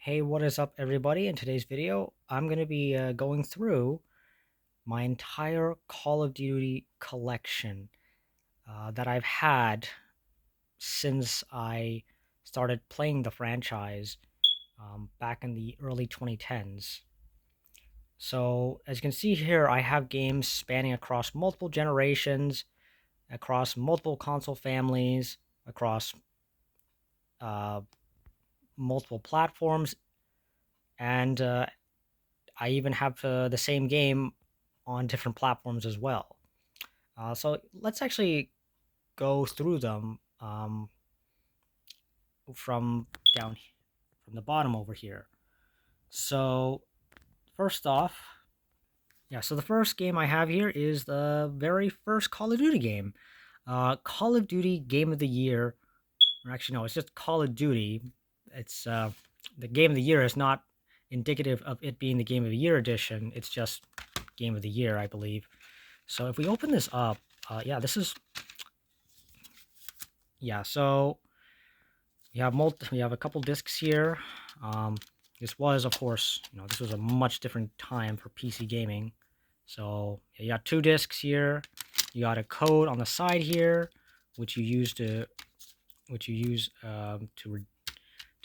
Hey, what is up, everybody? In today's video, I'm going to be going through my entire Call of Duty collection that I've had since I started playing the franchise back in the early 2010s. So, as you can see here, I have games spanning across multiple generations, across multiple console families, across uh, multiple platforms, and I even have the same game on different platforms as well. So let's actually go through them from down from the bottom over here. So first off, yeah. So the first game I have here is the very first Call of Duty game, Call of Duty Game of the Year. Or actually, no, it's just Call of Duty. It's the Game of the Year is not indicative of it being the Game of the Year edition. It's just Game of the Year, I believe. So if we open this up, yeah, this is yeah. So we have a couple discs here. Um, this was, of course, this was a much different time for PC gaming. So yeah, you got two discs here. You got a code on the side here, which you use to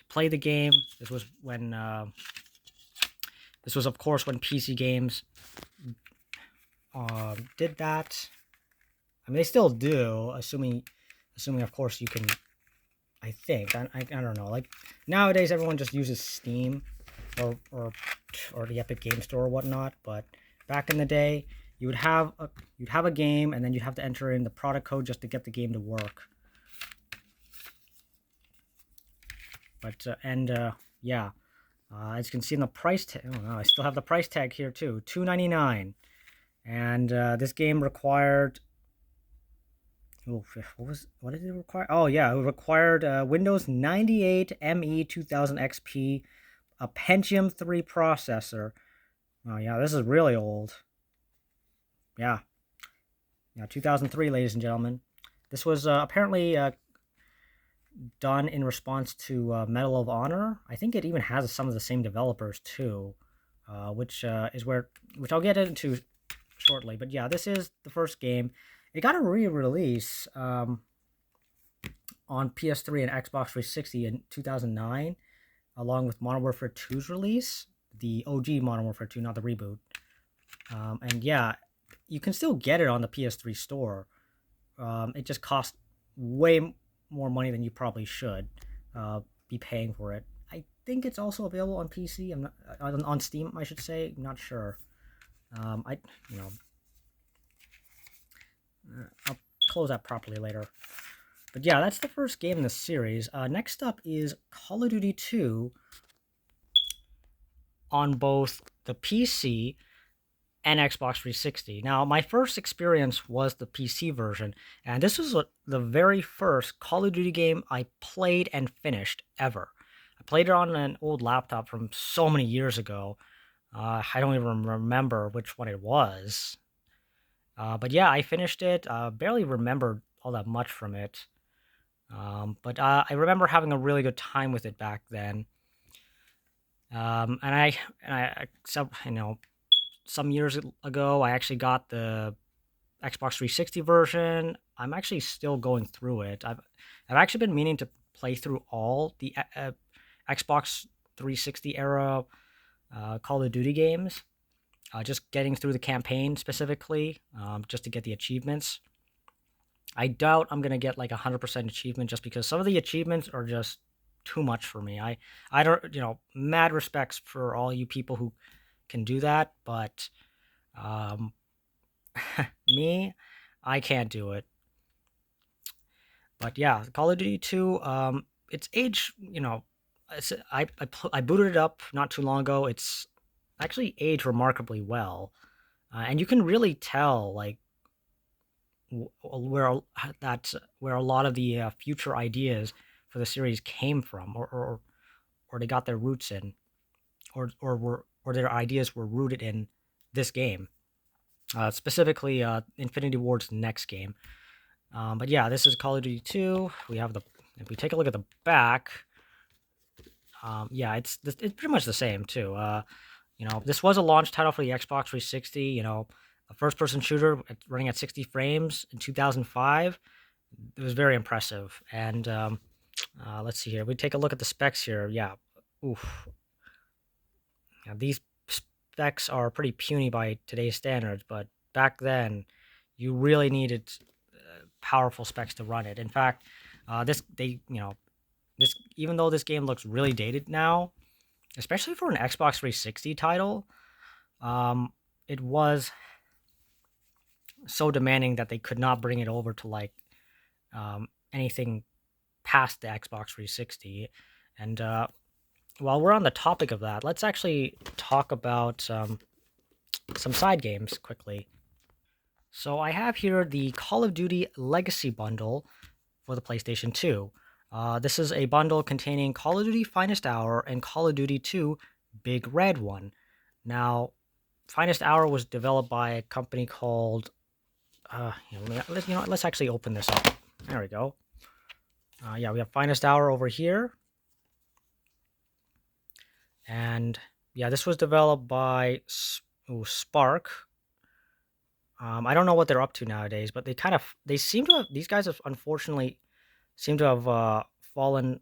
play the game. This was of course when PC games did that. I mean, they still do, assuming of course you can. I think I don't know. Like nowadays, everyone just uses Steam or the Epic Game Store or whatnot. But back in the day, you'd have a game, and then you'd have to enter in the product code just to get the game to work. But yeah, as you can see in the price tag, oh no, I still have the price tag here too, $2.99, and this game required. Oh, what did it require? Oh yeah, it required Windows 98 ME 2000 XP, a Pentium 3 processor. Oh yeah, this is really old. Yeah, 2003, ladies and gentlemen. This was apparently done in response to Medal of Honor. I think it even has some of the same developers too, which I'll get into shortly. But yeah, this is the first game. It got a re-release on PS3 and Xbox 360 in 2009, along with Modern Warfare 2's release, the OG Modern Warfare 2, not the reboot. And yeah, you can still get it on the PS3 store. It just costs way more money than you probably should be paying for it. I think it's also available on PC. I'm not on Steam, I should say. I'm not sure. I you know I'll close that properly later. But yeah, that's the first game in the series. Next up is Call of Duty 2 on both the PC and Xbox 360. Now, my first experience was the PC version, and this was the very first Call of Duty game I played and finished ever. I played it on an old laptop from so many years ago. I don't even remember which one it was. But yeah, I finished it. Barely remembered all that much from it. But I remember having a really good time with it back then. Some years ago, I actually got the Xbox 360 version. I'm actually still going through it. I've actually been meaning to play through all the Xbox 360 era Call of Duty games. Just getting through the campaign specifically, just to get the achievements. I doubt I'm gonna get like 100% achievement just because some of the achievements are just too much for me. I don't mad respects for all you people who can do that, but um, me, I can't do it. But yeah, Call of Duty 2, it's aged, I booted it up not too long ago. It's actually aged remarkably well, and you can really tell like where a lot of the future ideas for the series came from, or they got their roots in, or their ideas were rooted in this game, specifically Infinity Ward's next game. But yeah, this is Call of Duty 2. We have if we take a look at the back, Yeah, it's pretty much the same too. This was a launch title for the Xbox 360. A first-person shooter running at 60 frames in 2005. It was very impressive. And let's see here. We take a look at the specs here. Yeah, oof. Now, these specs are pretty puny by today's standards, but back then, you really needed powerful specs to run it. In fact, this even though this game looks really dated now, especially for an Xbox 360 title, it was so demanding that they could not bring it over to like anything past the Xbox 360. And while we're on the topic of that, let's actually talk about some side games quickly. So I have here the Call of Duty Legacy Bundle for the PlayStation 2. This is a bundle containing Call of Duty Finest Hour and Call of Duty 2 Big Red One. Now, Finest Hour was developed by a company called. Let's actually open this up. There we go. Yeah, we have Finest Hour over here, and yeah, this was developed by Spark. I don't know what they're up to nowadays, but they seem to have, these guys have unfortunately seem to have fallen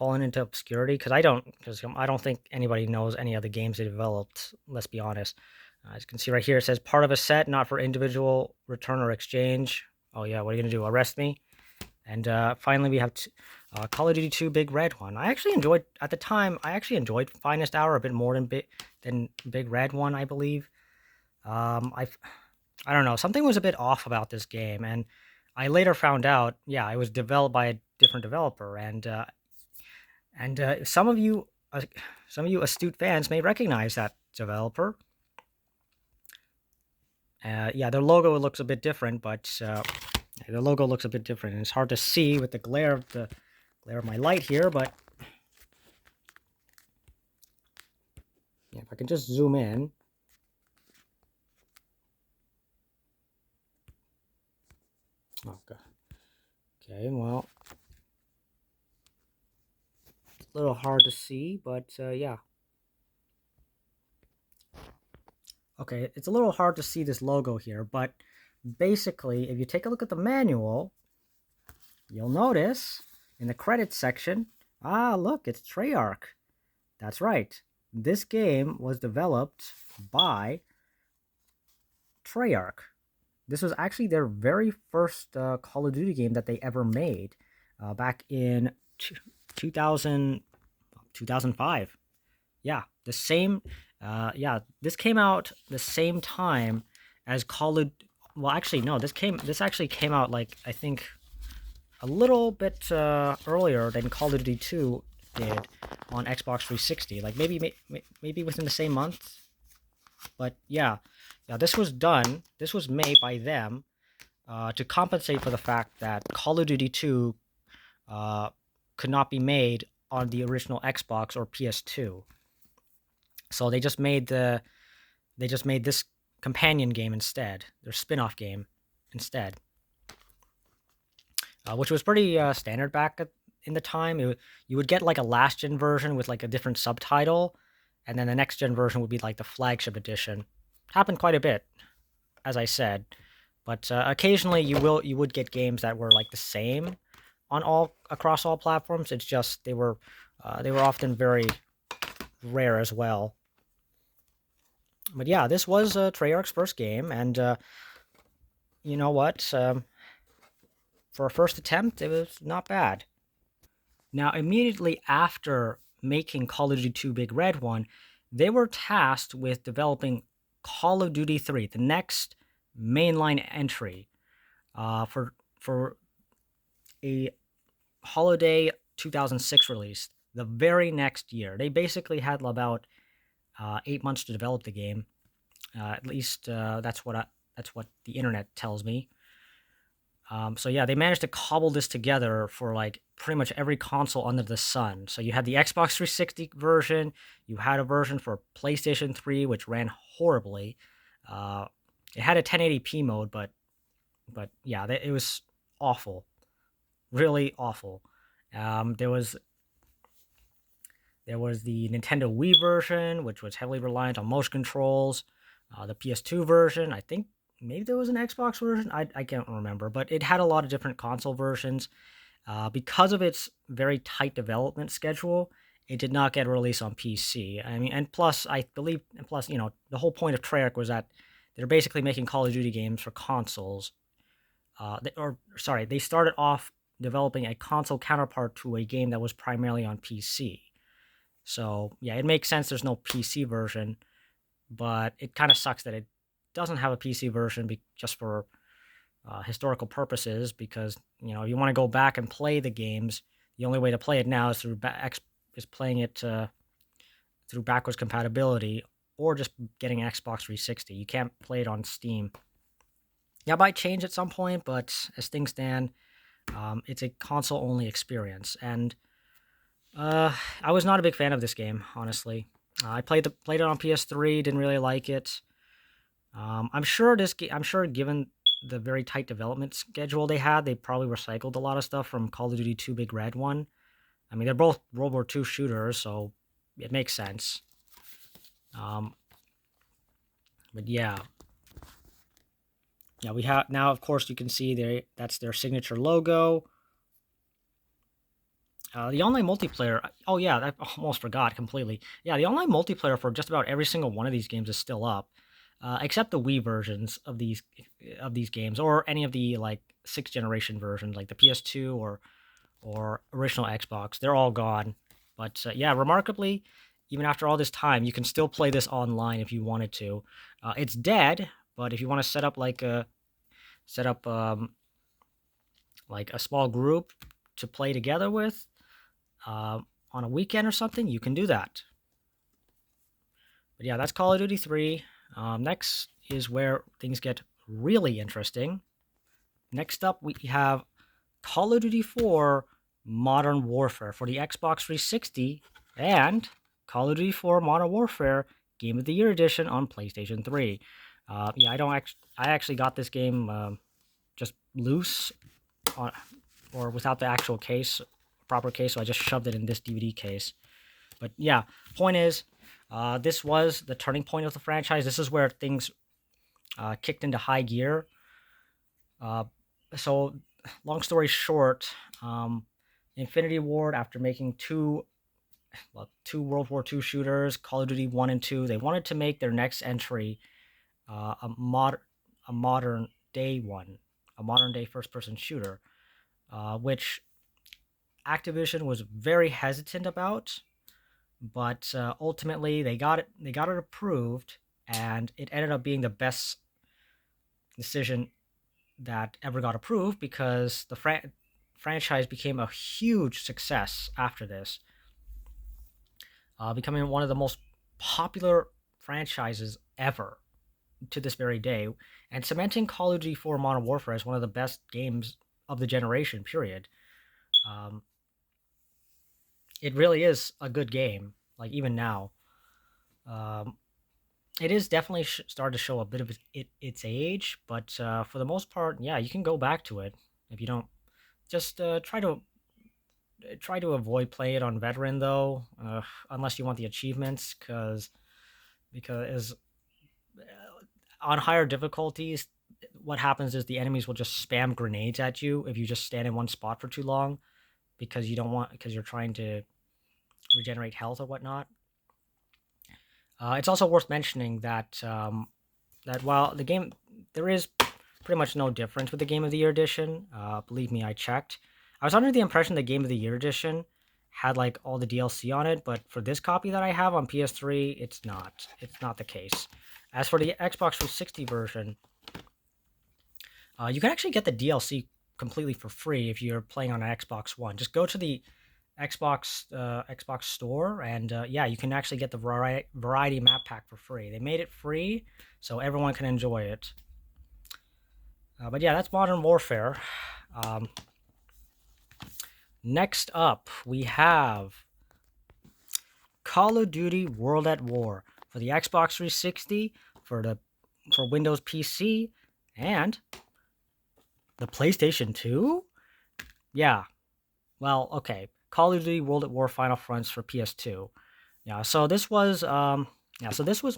into obscurity because I don't think anybody knows any of the games they developed. Let's be honest. As you can see right here, it says part of a set, not for individual return or exchange. Oh yeah, what are you gonna do? Arrest me? And finally, we have Call of Duty 2 Big Red One. I actually enjoyed at the time. I actually enjoyed Finest Hour a bit more than Big Red One, I believe. I don't know. Something was a bit off about this game, and I later found out. Yeah, it was developed by a different developer, and some of you astute fans may recognize that developer. Yeah, their logo looks a bit different, but the logo looks a bit different, and it's hard to see with the glare of my light here. But yeah, if I can just zoom in. Oh god. Okay, well, it's a little hard to see, but yeah. Okay, it's a little hard to see this logo here, but basically, if you take a look at the manual, you'll notice in the credits section, look, it's Treyarch. That's right. This game was developed by Treyarch. This was actually their very first Call of Duty game that they ever made back in 2000, 2005. Yeah, the same. Yeah, this came out the same time as Call of. Well, actually, no. This actually came out like I think a little bit earlier than Call of Duty 2 did on Xbox 360. Like maybe within the same month. But yeah, this was done. This was made by them to compensate for the fact that Call of Duty 2 could not be made on the original Xbox or PS2. So they just made this companion game instead, their spin-off game instead, which was pretty standard back in the time. You would get like a last gen version with like a different subtitle, and then the next gen version would be like the flagship edition. Happened quite a bit, as I said, but occasionally you would get games that were like the same on across all platforms. It's just they were often very rare as well. But yeah, this was Treyarch's first game, and you know what? For a first attempt, it was not bad. Now, immediately after making Call of Duty 2 Big Red One, they were tasked with developing Call of Duty 3, the next mainline entry, for a holiday 2006 release. The very next year, they basically had about 8 months to develop the game. At least that's what the internet tells me. So yeah, they managed to cobble this together for like pretty much every console under the sun. So you had the Xbox 360 version, you had a version for PlayStation 3, which ran horribly. It had a 1080p mode, but yeah, it was awful, really awful. There was There was the Nintendo Wii version, which was heavily reliant on motion controls. The PS2 version, I think maybe there was an Xbox version. I can't remember, but it had a lot of different console versions. Because of its very tight development schedule, it did not get released on PC. I mean, and plus, I believe, and plus, the whole point of Treyarch was that they're basically making Call of Duty games for consoles. They started off developing a console counterpart to a game that was primarily on PC. So yeah, it makes sense there's no PC version, but it kind of sucks that it doesn't have a PC version just for historical purposes, because if you want to go back and play the games, the only way to play it now is playing it through backwards compatibility, or just getting an Xbox 360. You can't play it on Steam. That might change at some point, but as things stand, it's a console-only experience. And I was not a big fan of this game, honestly. I played it on PS3, didn't really like it. I'm sure given the very tight development schedule they had, they probably recycled a lot of stuff from Call of Duty 2 Big Red 1. I mean, they're both World War II shooters, so it makes sense. But yeah. Yeah, we have now, of course, you can see that's their signature logo. The online multiplayer, oh yeah, I almost forgot completely. Yeah, the online multiplayer for just about every single one of these games is still up, except the Wii versions of these games, or any of the like 6th generation versions, like the PS2 or original Xbox. They're all gone. But yeah, remarkably, even after all this time, you can still play this online if you wanted to. It's dead, but if you want to set up like a small group to play together with on a weekend or something, you can do that. But yeah, that's Call of Duty 3. Next is where things get really interesting. Next up, we have Call of Duty 4 Modern Warfare for the Xbox 360 and Call of Duty 4 Modern Warfare Game of the Year Edition on PlayStation 3. Yeah, I actually got this game just loose or without the actual proper case, so I just shoved it in this DVD case. But yeah, point is, this was the turning point of the franchise. This is where things kicked into high gear. So, long story short, Infinity Ward, after making two World War II shooters, Call of Duty 1 and 2, they wanted to make their next entry a modern day first-person shooter, which Activision was very hesitant about, but ultimately they got it approved, and it ended up being the best decision that ever got approved, because the franchise became a huge success after this, becoming one of the most popular franchises ever to this very day, and cementing Call of Duty 4 Modern Warfare as one of the best games of the generation, period. It really is a good game, like even now. It is definitely started to show a bit of its age, but for the most part, yeah, you can go back to it if you don't. Just try to avoid playing it on veteran though, unless you want the achievements, because on higher difficulties, what happens is the enemies will just spam grenades at you if you just stand in one spot for too long, because you're trying to regenerate health or whatnot. It's also worth mentioning that while the game, there is pretty much no difference with the Game of the Year edition. Believe me, I checked. I was under the impression the Game of the Year edition had like all the DLC on it, but for this copy that I have on PS3, it's not. It's not the case. As for the Xbox 360 version, you can actually get the DLC completely for free if you're playing on an Xbox One. Just go to the Xbox store, and yeah, you can actually get the variety map pack for free. They made it free so everyone can enjoy it. But yeah, that's Modern Warfare. Next up, we have Call of Duty World at War for the Xbox 360, for Windows PC, and the PlayStation 2. Yeah, well, okay. Call of Duty World at War Final Fronts for PS2. Yeah, so this was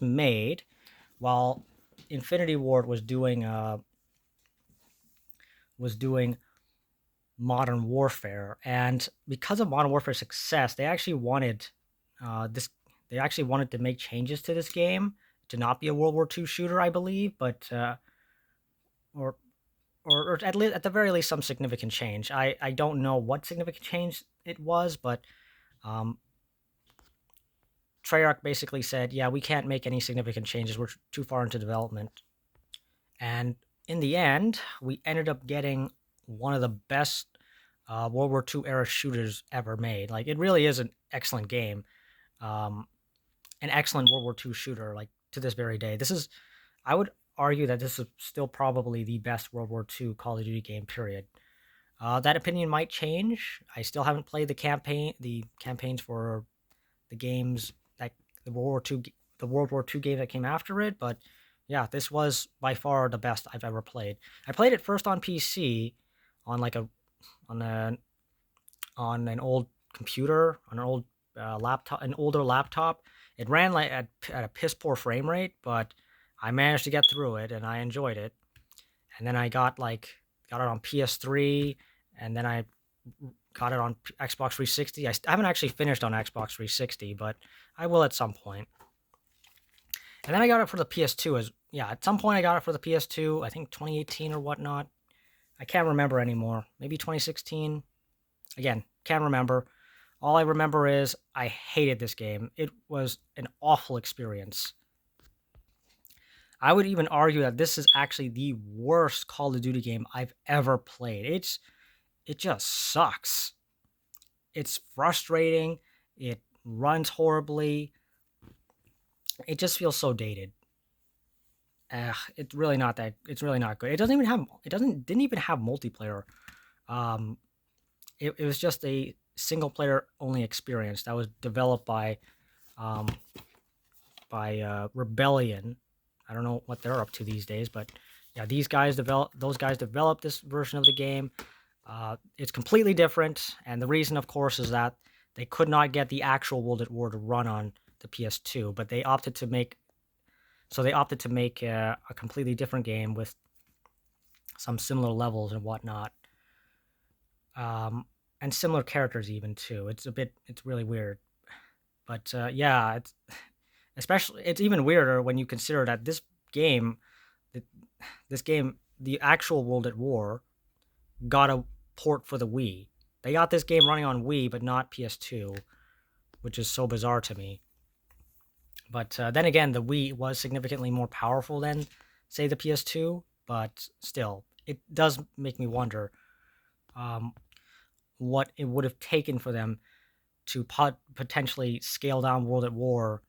made while Infinity Ward was doing Modern Warfare, and because of Modern Warfare's success, this. They actually wanted to make changes to this game to not be a World War II shooter, I believe, but or or at the very least some significant change. I don't know what significant change it was, but um, Treyarch basically said, "Yeah, we can't make any significant changes. We're too far into development." And in the end, we ended up getting one of the best World War II era shooters ever made. Like, it really is an excellent game, um, an excellent World War II shooter. Like, to this very day, I would argue that this is still probably the best World War II Call of Duty game. Period. That opinion might change. I still haven't played the campaigns for the games that the World War II, the World War II game that came after it. But yeah, this was by far the best I've ever played. I played it first on PC, on like a on a on an old computer, on an old laptop, an older laptop. It ran like at a piss poor frame rate, but I managed to get through it and I enjoyed it. And then I got it on PS3, and then I got it on Xbox 360. I haven't actually finished on Xbox 360, but I will at some point. And then I got it for the PS2 at some point I got it for the PS2. I think 2018 or whatnot. I can't remember anymore. Maybe 2016. Again, can't remember. All I remember is I hated this game. It was an awful experience. I would even argue that this is actually the worst Call of Duty game I've ever played. It just sucks. It's frustrating. It runs horribly. It just feels so dated. It's really not that. It's really not good. It doesn't even have. It doesn't. Didn't even have multiplayer. Um, it was just a single player only experience that was developed um, by Rebellion. I don't know what they're up to these days, but yeah, those guys developed this version of the game. It's completely different, and the reason, of course, is that they could not get the actual World at War to run on the PS2, but they opted to make a completely different game with some similar levels and whatnot, and similar characters even too. It's really weird, but yeah, it's even weirder when you consider that game, the actual World at War, got a port for the Wii. They got this game running on Wii, but not PS2, which is so bizarre to me. But then again, the Wii was significantly more powerful than, say, the PS2. But still, it does make me wonder what it would have taken for them to potentially scale down World at War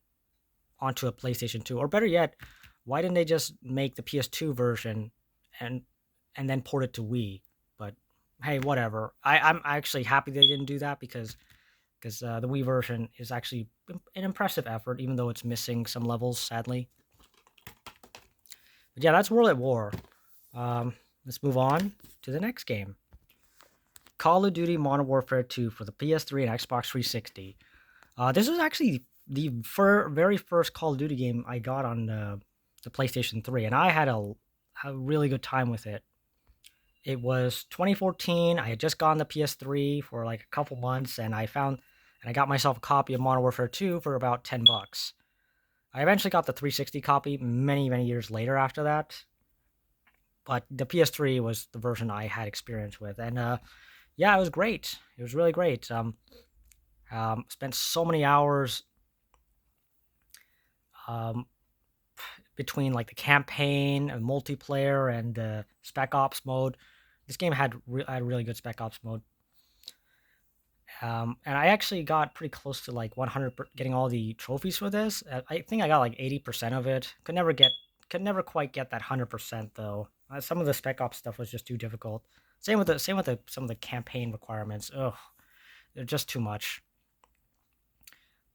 onto a PlayStation 2. Or better yet, why didn't they just make the PS2 version and then port it to Wii? But hey, whatever. I'm actually happy they didn't do that because the Wii version is actually an impressive effort, even though it's missing some levels, sadly. But yeah, that's World at War. Let's move on to the next game. Call of Duty Modern Warfare 2 for the PS3 and Xbox 360. This was actually the very first Call of Duty game I got on the PlayStation 3, and I had a really good time with it. It was 2014. I had just gotten the PS3 for like a couple months, and I got myself a copy of Modern Warfare 2 for about $10. I eventually got the 360 copy many, many years later after that, but the PS3 was the version I had experience with, and yeah, it was great. It was really great. Spent so many hours between like the campaign and multiplayer and Spec Ops mode. This game had really good Spec Ops mode. And I actually got pretty close to like 100 getting all the trophies for this. I think I got like 80% of it. Could never quite get that 100% though. Some of the Spec Ops stuff was just too difficult. Same with some of the campaign requirements. Ugh, they're just too much.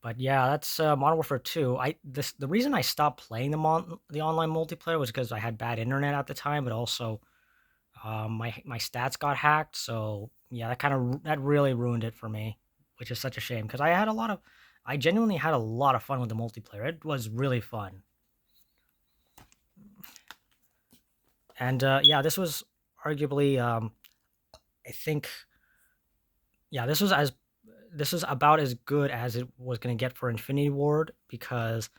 But yeah, that's Modern Warfare 2. The reason I stopped playing the online multiplayer was because I had bad internet at the time, but also my stats got hacked. So yeah, that really ruined it for me. which is such a shame because I genuinely had a lot of fun with the multiplayer. It was really fun. And yeah, this was arguably, I think, yeah, this was about as good as it was going to get for Infinity Ward because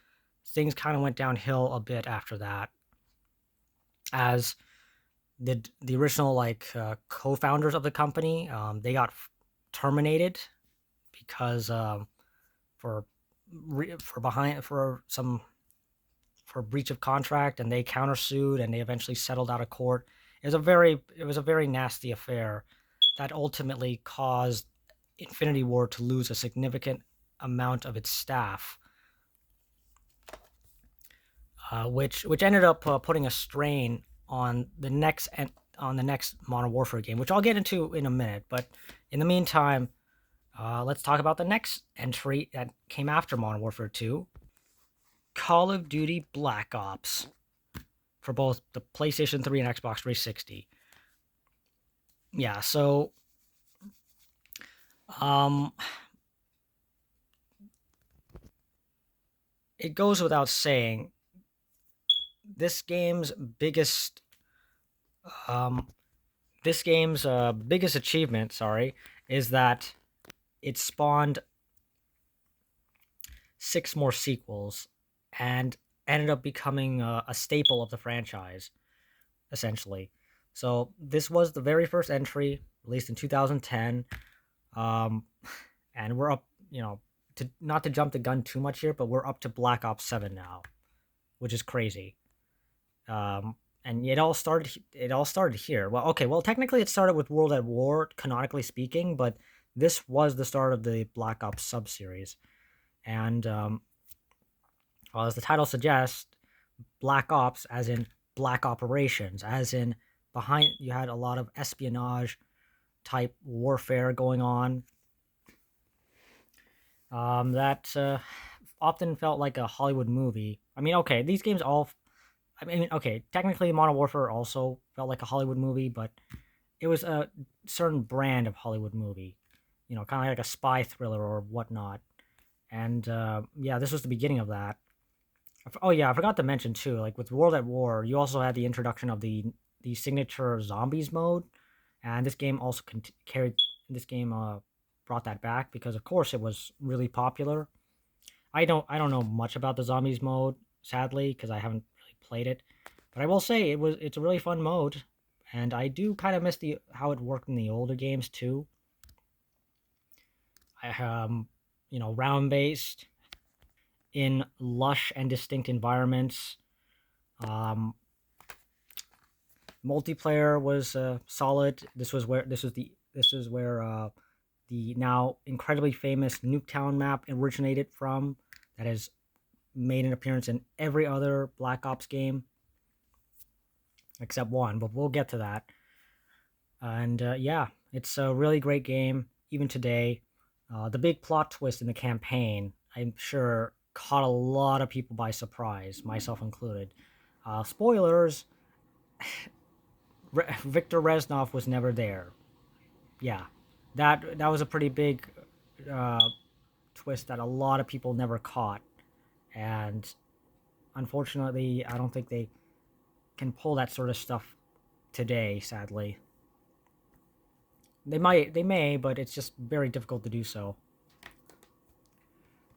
things kind of went downhill a bit after that, as the original co-founders of the company, they got terminated because for for behind for some for breach of contract, and they countersued and they eventually settled out of court. It was a very nasty affair that ultimately caused Infinity Ward to lose a significant amount of its staff, which ended up putting a strain on the next Modern Warfare game, which I'll get into in a minute. But in the meantime, let's talk about the next entry that came after Modern Warfare 2, Call of Duty Black Ops, for both the PlayStation 3 and Xbox 360. Yeah, so um, it goes without saying, this game's biggest um, biggest achievement, sorry, is that it spawned 6 more sequels and ended up becoming a staple of the franchise, essentially. So this was the very first entry, released in 2010, um, and we're up, to not to jump the gun too much here, but we're up to Black Ops 7 now, which is crazy. And it all started here. Well, okay, well technically it started with World at War, canonically speaking, but this was the start of the Black Ops sub-series. And well, as the title suggests, Black Ops, as in black operations, as in behind you had a lot of espionage type warfare going on. That often felt like a Hollywood movie. I mean, okay, these games all. I mean, okay, technically, Modern Warfare also felt like a Hollywood movie, but it was a certain brand of Hollywood movie. Kind of like a spy thriller or whatnot. And yeah, this was the beginning of that. Oh yeah, I forgot to mention too. Like with World at War, you also had the introduction of the signature zombies mode, and this game also carried. This game brought that back because, of course, it was really popular. I don't know much about the zombies mode, sadly, because I haven't really played it. But I will say it's a really fun mode, and I do kind of miss the how it worked in the older games too. I round based in lush and distinct environments. Um, Multiplayer was solid. This is where the now incredibly famous Nuketown map originated from. That has made an appearance in every other Black Ops game except one, but we'll get to that. And yeah, it's a really great game even today. The big plot twist in the campaign, I'm sure, caught a lot of people by surprise, myself included. Spoilers: Victor Reznov was never there. Yeah, that was a pretty big uh, twist that a lot of people never caught, and unfortunately, I don't think they can pull that sort of stuff today. Sadly, they may, but it's just very difficult to do so.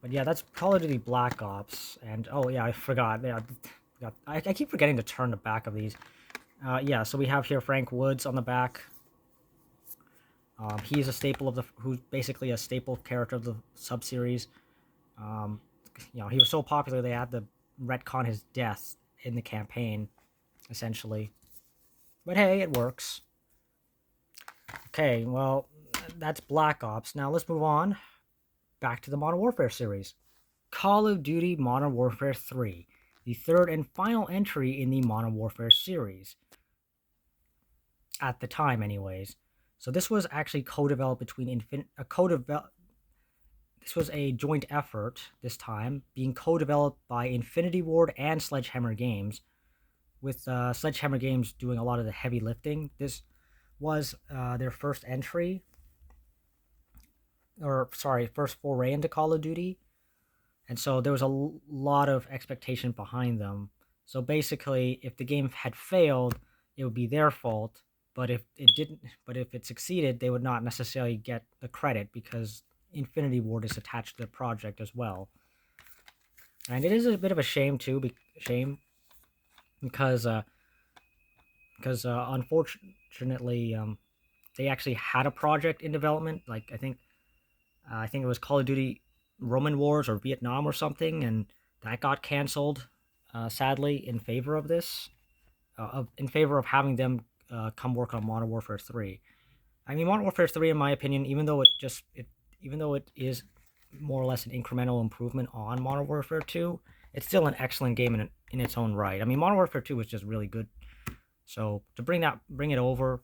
But yeah, that's Call of Duty Black Ops, and oh yeah, I forgot. Yeah, I keep forgetting to turn the back of these. Yeah, so we have here Frank Woods on the back. He's a staple of who's basically a staple character of the sub-series. Um, he was so popular they had to retcon his death in the campaign, essentially. But hey, it works. Okay, well, that's Black Ops. Now let's move on back to the Modern Warfare series. Call of Duty Modern Warfare 3, the third and final entry in the Modern Warfare series. At the time, anyways. So this was actually co-developed between This was a joint effort this time, being co-developed by Infinity Ward and Sledgehammer Games, with Sledgehammer Games doing a lot of the heavy lifting. This was their first entry, or sorry, first foray into Call of Duty, and so there was a lot of expectation behind them. So basically, if the game had failed, it would be their fault. But if it didn't, but if it succeeded, they would not necessarily get the credit because Infinity Ward is attached to the project as well. And it is a bit of a shame too, shame because unfortunately they actually had a project in development. Like I think it was Call of Duty Roman Wars or Vietnam or something, and that got canceled, sadly, in favor of this, in favor of having them come work on Modern Warfare 3. I mean, Modern Warfare 3, in my opinion, even though it is more or less an incremental improvement on Modern Warfare 2, it's still an excellent game in its own right. I mean, Modern Warfare 2 was just really good. So to bring it over,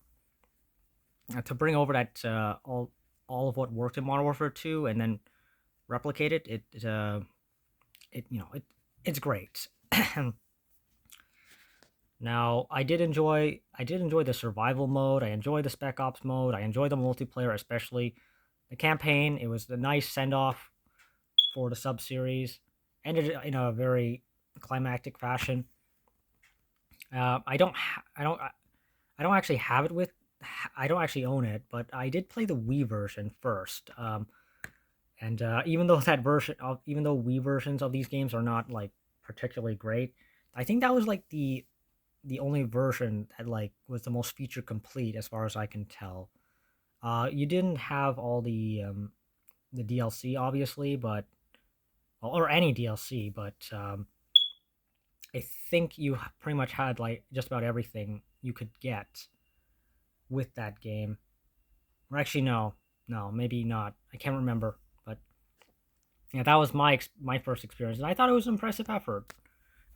to bring over that all of what worked in Modern Warfare 2 and then replicate it it's great. Now, I did enjoy the survival mode. I enjoy the Spec Ops mode. I enjoy the multiplayer, especially the campaign. It was a nice send off for the sub series. Ended in a very climactic fashion. I don't actually have it with. I don't actually own it, but I did play the Wii version first. And even though even though Wii versions of these games are not like particularly great, I think that was like the only version that like was the most feature complete as far as I can tell. You didn't have all the DLC obviously, but or any DLC, but I think you pretty much had like just about everything you could get with that game. Or actually, no, maybe not. I can't remember, but yeah, that was my first experience, and I thought it was an impressive effort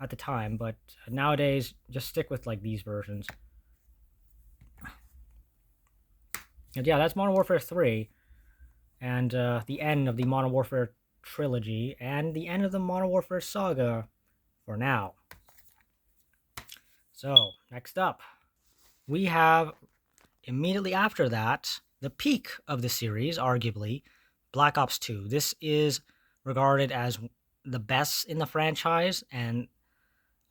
at the time. But nowadays, just stick with like these versions. And yeah, that's Modern Warfare 3, and the end of the Modern Warfare trilogy, and the end of the Modern Warfare saga for now. So, next up, we have immediately after that, the peak of the series, arguably, Black Ops 2. This is regarded as the best in the franchise and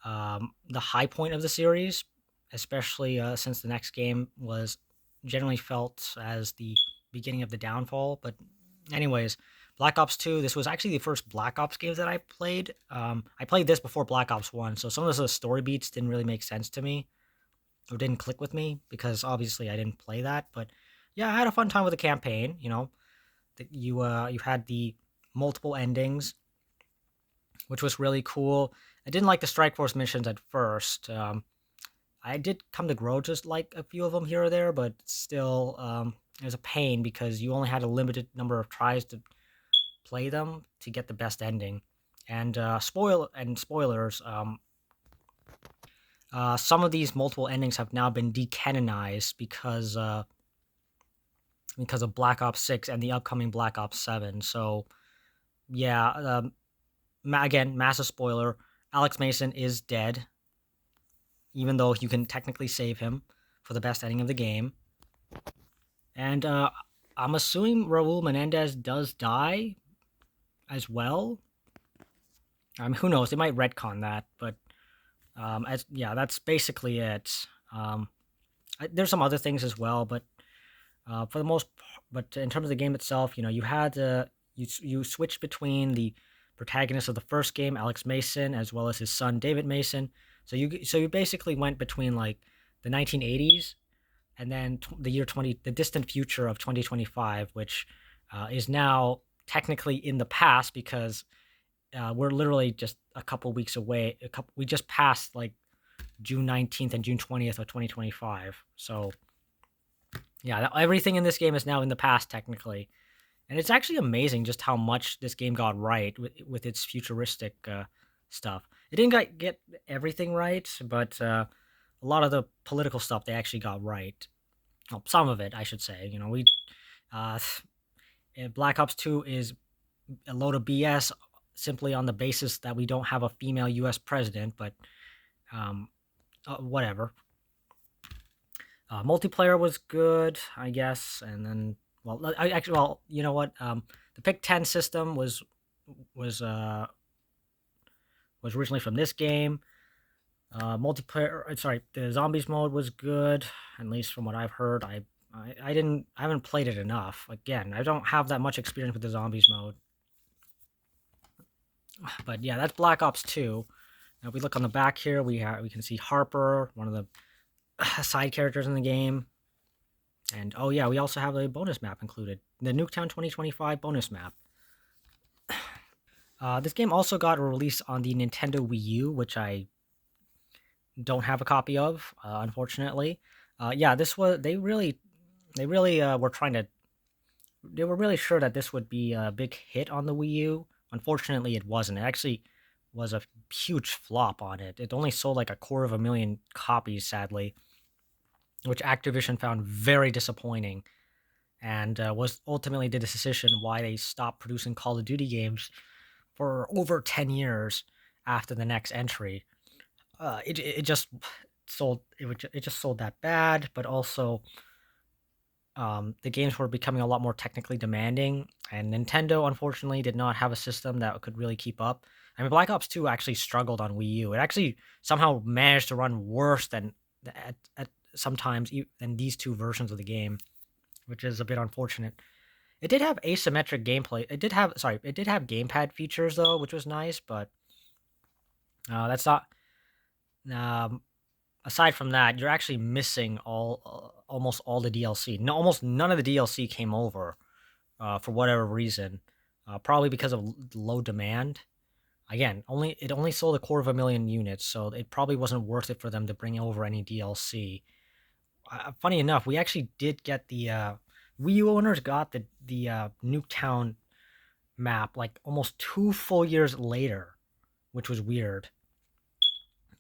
the high point of the series, especially since the next game was generally felt as the beginning of the downfall. But, anyways, Black Ops 2, this was actually the first Black Ops game that I played. I played this before Black Ops 1, so some of the story beats didn't really make sense to me or didn't click with me because obviously I didn't play that. But yeah, I had a fun time with the campaign. You know, that you had the multiple endings, which was really cool. I didn't like the Strike Force missions at first. I did come to grow just like a few of them here or there, but still, it was a pain because you only had a limited number of tries to play them to get the best ending. And spoilers, some of these multiple endings have now been decanonized because of Black Ops 6 and the upcoming Black Ops 7. So, yeah, again, massive spoiler. Alex Mason is dead, even though you can technically save him for the best ending of the game. And I'm assuming Raul Menendez does die as well. I mean, who knows? They might retcon that, but that's basically it. There's some other things as well, but for the most, but in terms of the game itself, you know, you switched between the protagonist of the first game, Alex Mason, as well as his son David Mason. So you basically went between like the 1980s and then the distant future of 2025, which is now technically in the past because we're literally just a couple weeks away. We just passed like June 19th and June 20th of 2025. So yeah, everything in this game is now in the past technically, and it's actually amazing just how much this game got right with its futuristic stuff. It didn't get everything right, but a lot of the political stuff they actually got right. Well, some of it, I should say. You know, uh, Black Ops 2 is a load of BS simply on the basis that we don't have a female U.S. president, but um, whatever. Multiplayer was good, I guess, and then well, I actually, well, you know what? The pick 10 system was uh was originally from this game. Multiplayer, sorry, the zombies mode was good, at least from what I've heard. I haven't played it enough. Again, I don't have that much experience with the zombies mode. But yeah, that's Black Ops 2. Now, if we look on the back here, we can see Harper, one of the side characters in the game. And oh yeah, we also have a bonus map included, the Nuketown 2025 bonus map. This game also got released on the Nintendo Wii U, which I don't have a copy of, unfortunately. Yeah, this was they really were trying to they were really sure that this would be a big hit on the Wii U. Unfortunately, it wasn't. It actually was a huge flop on it. It only sold like 250,000 copies, sadly, which Activision found very disappointing, and was ultimately the decision why they stopped producing Call of Duty games for over 10 years after the next entry. It just it just sold that bad, but also the games were becoming a lot more technically demanding, and Nintendo unfortunately did not have a system that could really keep up. I mean, Black Ops 2 actually struggled on Wii U. It actually somehow managed to run worse than at sometimes than these two versions of the game, which is a bit unfortunate. It did have asymmetric gameplay. It did have gamepad features though, which was nice, but that's not. Um, Aside from that, you're actually missing almost all the DLC. No, almost none of the DLC came over for whatever reason. Probably because of low demand. Again, it only sold 250,000 units, so it probably wasn't worth it for them to bring over any DLC. Funny enough, we actually did get the Wii U owners got the Nuketown map like almost 2 full years later, which was weird.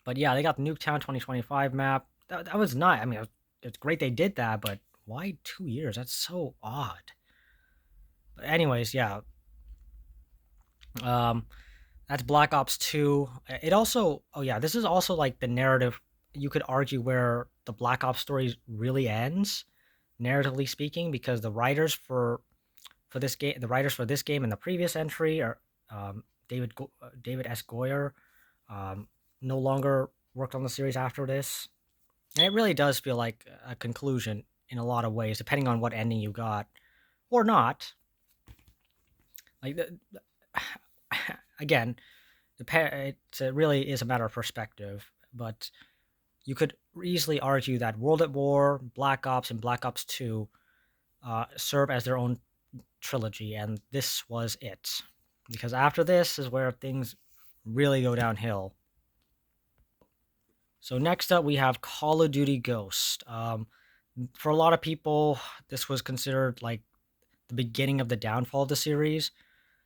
But yeah, they got the Nuketown 2025 map. That was nice. I mean, it's great they did that, but why 2 years? That's so odd. But anyways, yeah. Um, that's Black Ops 2. It also, oh yeah, this is also like the narrative. You could argue where the Black Ops story really ends, narratively speaking, because the writers for this game and the previous entry are David S. Goyer, um, no longer worked on the series after this. And it really does feel like a conclusion in a lot of ways, depending on what ending you got or not. Like again, it really is a matter of perspective. But you could easily argue that World at War, Black Ops, and Black Ops 2 serve as their own trilogy, and this was it. Because after this is where things really go downhill. So next up, we have Call of Duty Ghost. For a lot of people, this was considered like the beginning of the downfall of the series.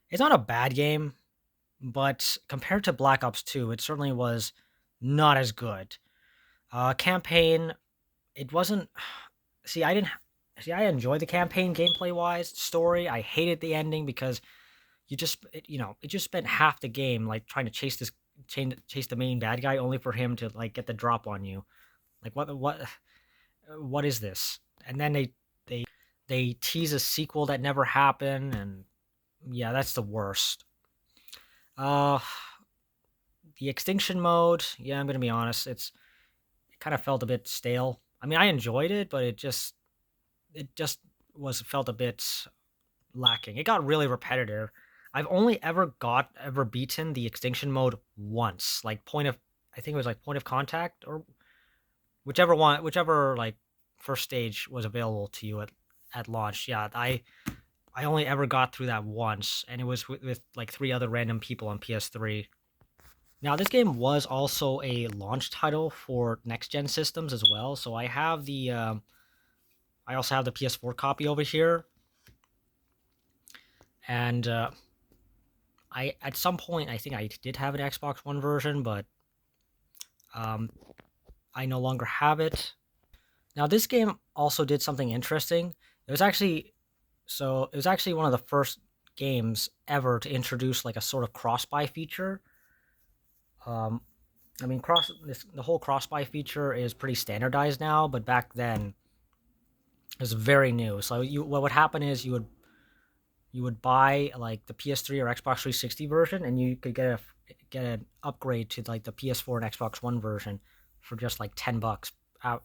It's not a bad game, but compared to Black Ops 2, it certainly was not as good. Campaign, it wasn't. See, I didn't. See, I enjoyed the campaign gameplay wise. Story, I hated the ending because it just spent half the game like trying to chase the main bad guy, only for him to like get the drop on you. Like what is this? And then they tease a sequel that never happened, and yeah, that's the worst. Uh, the extinction mode, yeah, I'm gonna be honest, it kind of felt a bit stale. I mean, I enjoyed it, but it just was felt a bit lacking. It got really repetitive. I've only ever beaten the extinction mode once, like I think it was like point of contact or whichever like first stage was available to you at launch. Yeah, I only ever got through that once, and it was with like three other random people on PS3. Now, this game was also a launch title for next gen systems as well, so I also have the PS4 copy over here, and I at some point I think I did have an Xbox One version, but um, I no longer have it. Now, this game also did something interesting. It was actually it was actually one of the first games ever to introduce like a sort of cross-buy feature. Um, I mean, the whole cross-buy feature is pretty standardized now, but back then It's very new. So what would happen is you would buy like the PS3 or Xbox 360 version, and you could get an upgrade to like the PS4 and Xbox One version for just like $10 out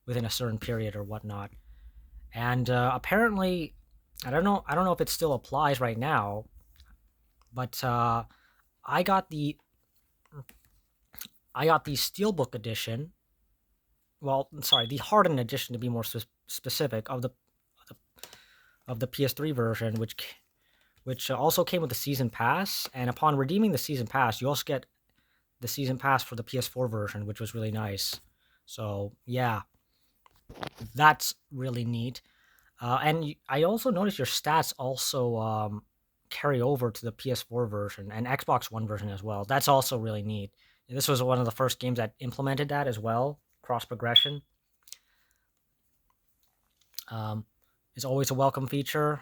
within a certain period or whatnot. And apparently, I don't know if it still applies right now, but I got the I got the Steelbook edition. Well, sorry, the hardened edition to be more specific of the PS3 version, which also came with the season pass. And upon redeeming the season pass, you also get the season pass for the PS4 version, which was really nice. So yeah, that's really neat. And I also noticed your stats also carry over to the PS4 version and Xbox One version as well. That's also really neat. And this was one of the first games that implemented that as well. Cross progression is always a welcome feature.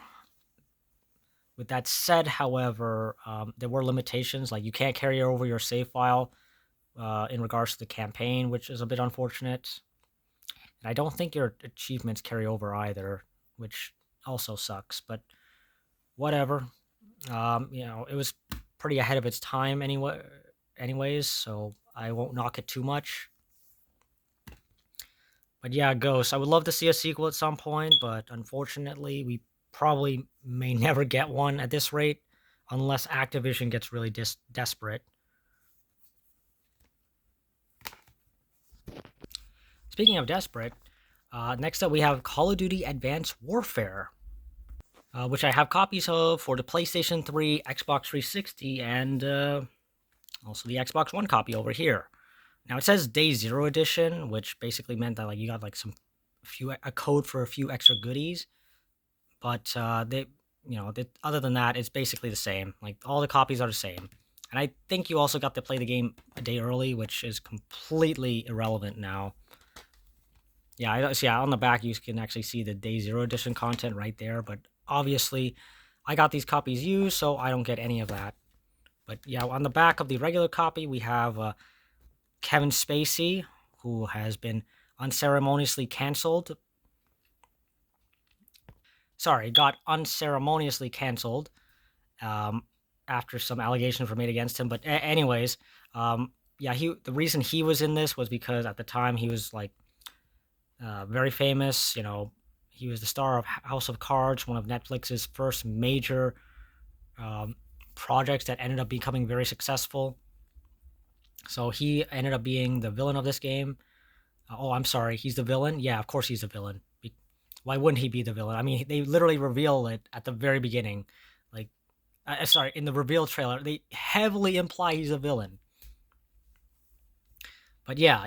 With that said, however, there were limitations, like you can't carry over your save file in regards to the campaign, which is a bit unfortunate. And I don't think your achievements carry over either, which also sucks. But whatever. It was pretty ahead of its time anyways, so I won't knock it too much. But yeah, Ghost, I would love to see a sequel at some point, but unfortunately, we probably may never get one at this rate unless Activision gets really desperate. Speaking of desperate, next up we have Call of Duty Advanced Warfare, which I have copies of for the PlayStation 3, Xbox 360, and also the Xbox One copy over here. Now it says Day Zero Edition, which basically meant that like you got like a code for a few extra goodies, but other than that, it's basically the same. Like all the copies are the same, and I think you also got to play the game a day early, which is completely irrelevant now. Yeah, on the back you can actually see the Day Zero Edition content right there, but obviously, I got these copies used, so I don't get any of that. But yeah, on the back of the regular copy, we have Kevin Spacey, who has been unceremoniously canceled. Sorry, got unceremoniously canceled um, after some allegations were made against him. But anyways, yeah, the reason he was in this was because at the time he was like very famous. He was the star of House of Cards, one of Netflix's first major um, projects that ended up becoming very successful. So he ended up being the villain of this game. Oh, I'm sorry. He's the villain? Yeah, of course he's the villain. Why wouldn't he be the villain? I mean, they literally reveal it at the very beginning. Like, sorry, in the reveal trailer, they heavily imply he's a villain. But yeah.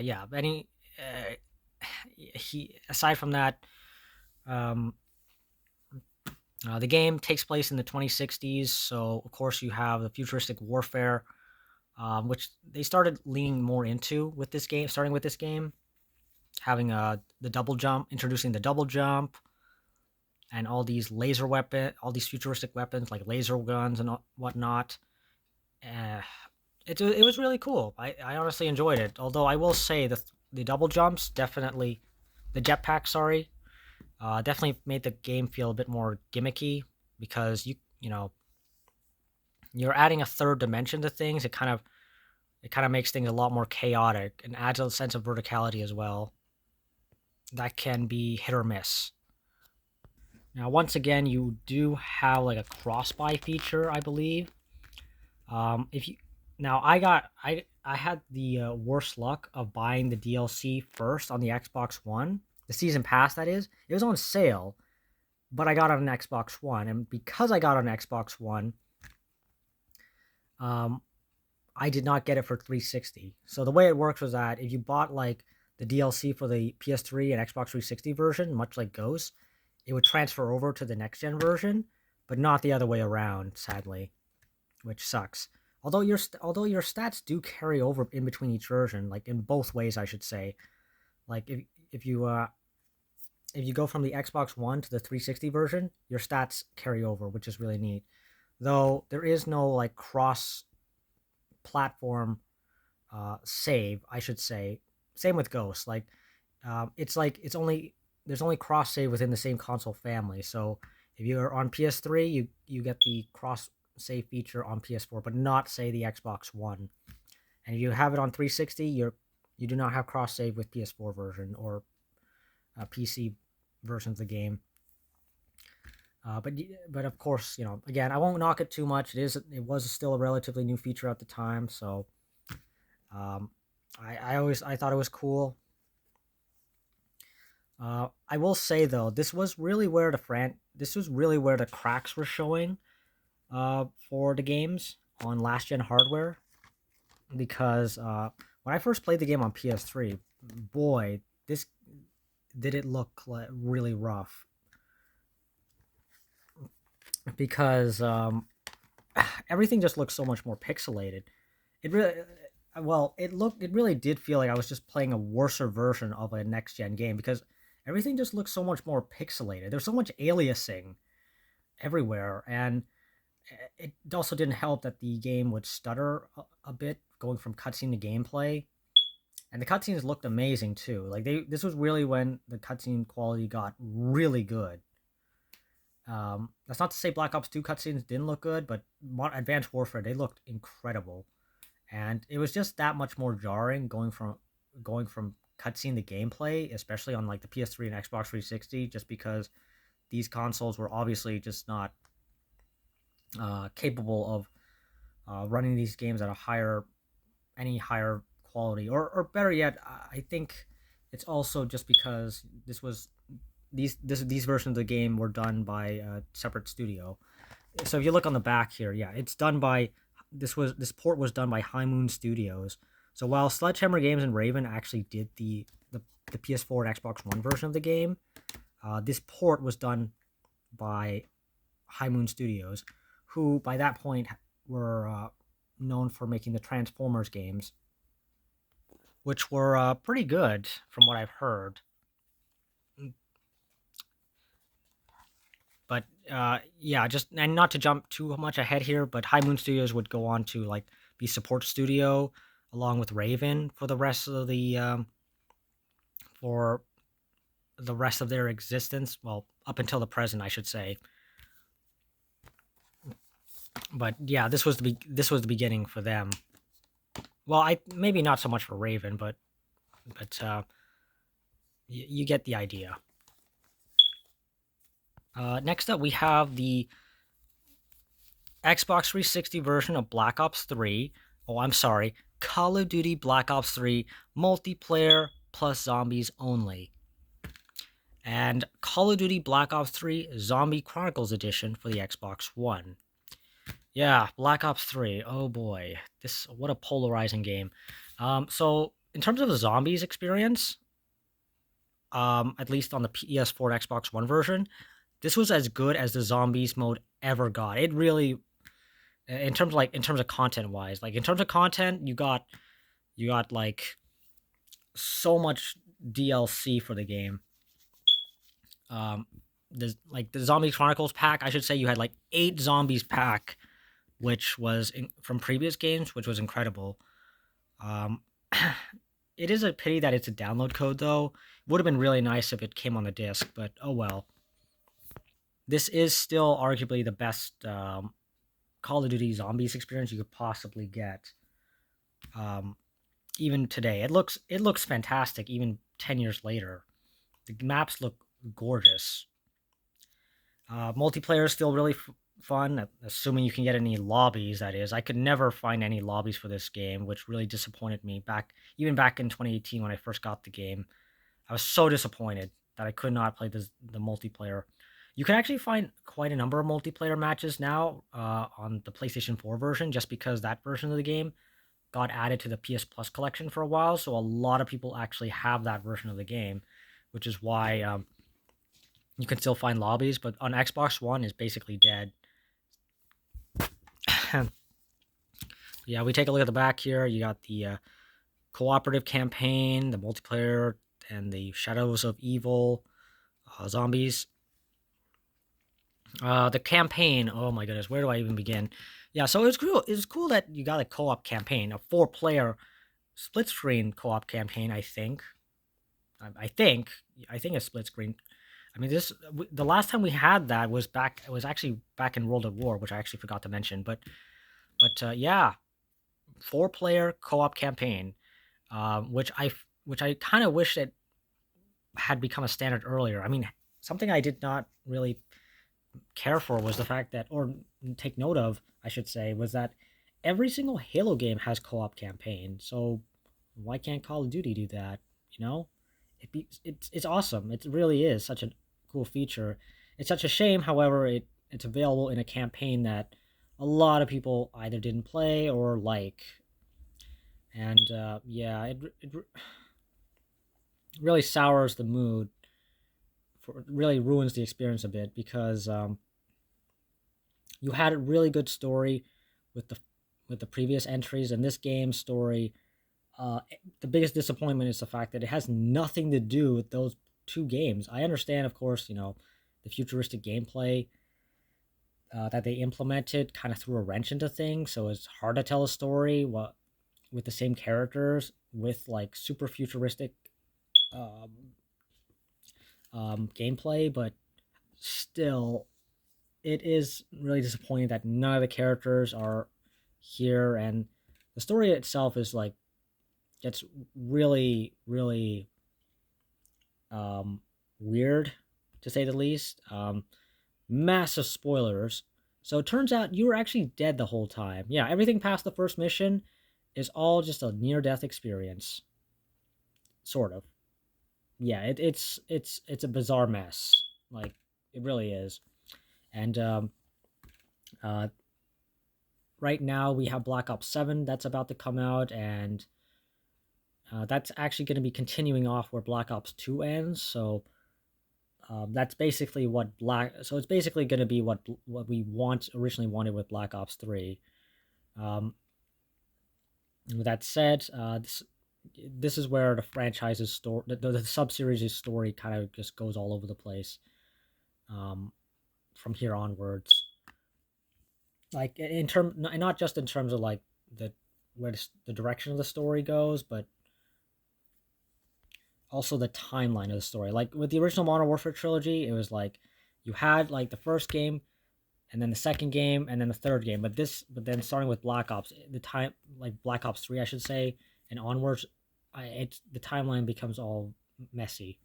He aside from that, um, the game takes place in the 2060s. So of course you have the futuristic warfare, which they started leaning more into with this game. Starting with this game, having the double jump, introducing the double jump, and all these all these futuristic weapons like laser guns and whatnot. Uh, it was really cool. I honestly enjoyed it. Although I will say the double jumps definitely, the jetpack, sorry, definitely made the game feel a bit more gimmicky because you know you're adding a third dimension to things. It kind of makes things a lot more chaotic and adds a sense of verticality as well. That can be hit or miss. Now, once again, you do have like a cross buy feature, I believe. If you now, I had the worst luck of buying the DLC first on the Xbox One, the season pass. That is, it was on sale, but I got it on an Xbox One, and because I got on Xbox One, um, I did not get it for 360. So the way it works was that if you bought like the DLC for the PS3 and Xbox 360 version, much like Ghost, it would transfer over to the next gen version, but not the other way around, sadly, which sucks. Although your stats do carry over in between each version, like in both ways, I should say. Like if you if you go from the Xbox One to the 360 version, your stats carry over, which is really neat. Though there is no like cross platform save, I should say. Same with Ghost. Like it's only there's only cross save within the same console family. So if you're on PS3, you get the cross save feature on PS4, but not say the Xbox One. And if you have it on 360, you do not have cross save with PS4 version or PC version of the game. But of course, again, I won't knock it too much. It was still a relatively new feature at the time, so um, I thought it was cool. I will say though, this was really where the cracks were showing for the games on last gen hardware, because when I first played the game on PS3, boy, this did it look like really rough, because everything just looks so much more pixelated. It really, it really did feel like I was just playing a worser version of a next gen game, because everything just looks so much more pixelated. There's so much aliasing everywhere, and it also didn't help that the game would stutter a bit going from cutscene to gameplay. And the cutscenes looked amazing too. Like this was really when the cutscene quality got really good. That's not to say Black Ops 2 cutscenes didn't look good, but Advanced Warfare, they looked incredible, and it was just that much more jarring going from cutscene to gameplay, especially on like the PS3 and Xbox 360, just because these consoles were obviously just not capable of running these games at any higher quality, or better yet, I think it's also just because these versions of the game were done by a separate studio. So if you look on the back here, yeah, it's done by this port was done by High Moon Studios. So while Sledgehammer Games and Raven actually did the PS4 and Xbox One version of the game, this port was done by High Moon Studios, who by that point were known for making the Transformers games, which were pretty good from what I've heard. But yeah, just and not to jump too much ahead here, but High Moon Studios would go on to like be support studio along with Raven for for the rest of their existence. Well, up until the present, I should say. But yeah, this was the beginning for them. Well, I maybe not so much for Raven, but you get the idea. Next up, we have the Xbox 360 version of Black Ops 3. Oh, I'm sorry. Call of Duty Black Ops 3 multiplayer plus zombies only. And Call of Duty Black Ops 3 Zombie Chronicles Edition for the Xbox One. Yeah, Black Ops 3. Oh boy. What a polarizing game. So in terms of the zombies experience, at least on the PS4 and Xbox One version, this was as good as the zombies mode ever got. It really, in terms of content wise, like in terms of content, you got like so much DLC for the game. The Zombie Chronicles pack, I should say, you had like 8 zombies pack, which was from previous games, which was incredible. Um, it is a pity that it's a download code though. Would have been really nice if it came on the disc, but oh well. This is still arguably the best Call of Duty Zombies experience you could possibly get. Even today, it looks fantastic. Even 10 years later, the maps look gorgeous. Multiplayer is still really fun, assuming you can get any lobbies. That is, I could never find any lobbies for this game, which really disappointed me. Even back in 2018 when I first got the game, I was so disappointed that I could not play the multiplayer. You can actually find quite a number of multiplayer matches now on the PlayStation 4 version, just because that version of the game got added to the PS Plus collection for a while. So a lot of people actually have that version of the game, which is why you can still find lobbies. But on Xbox One, is basically dead. Yeah, we take a look at the back here. You got the cooperative campaign, the multiplayer, and the Shadows of Evil zombies. The campaign. Oh my goodness, where do I even begin? Yeah, so it was cool. It was cool that you got a co-op campaign, a 4-player split screen co-op campaign, I think. I think a split screen. I mean, the last time we had that was back. It was actually back in World at War, which I actually forgot to mention. But yeah, 4-player co-op campaign, which I kind of wish it had become a standard earlier. I mean, something I did not really care for was the fact that, or take note of, I should say, was that every single Halo game has co-op campaign. So why can't Call of Duty do that? You know, it's awesome. It really is such a cool feature. It's such a shame, however, it's available in a campaign that a lot of people either didn't play or like. And yeah, it really sours the mood. Really ruins the experience a bit because you had a really good story with the previous entries, and this game's story, uh, the biggest disappointment is the fact that it has nothing to do with those two games. I understand, of course, the futuristic gameplay that they implemented kind of threw a wrench into things, so it's hard to tell a story with the same characters with like super futuristic um, gameplay, but still, it is really disappointing that none of the characters are here, and the story itself is like gets really, really um, weird to say the least. Massive spoilers. So it turns out you were actually dead the whole time. Yeah, everything past the first mission is all just a near-death experience, sort of. Yeah, it's a bizarre mess. Like it really is. And uh, right now we have Black Ops 7 that's about to come out, and that's actually going to be continuing off where Black Ops 2 ends. So that's basically what Black. So it's basically going to be what we originally wanted with Black Ops 3. Um, with that said, this is where the franchise's story, the sub series' story, kind of just goes all over the place um, from here onwards. Like in term, not just in terms of like the where the direction of the story goes, but also the timeline of the story. Like with the original Modern Warfare trilogy, it was like you had like the first game, and then the second game, and then the third game. But then starting with Black Ops, the time like Black Ops 3, I should say, and onwards, it's the timeline becomes all messy.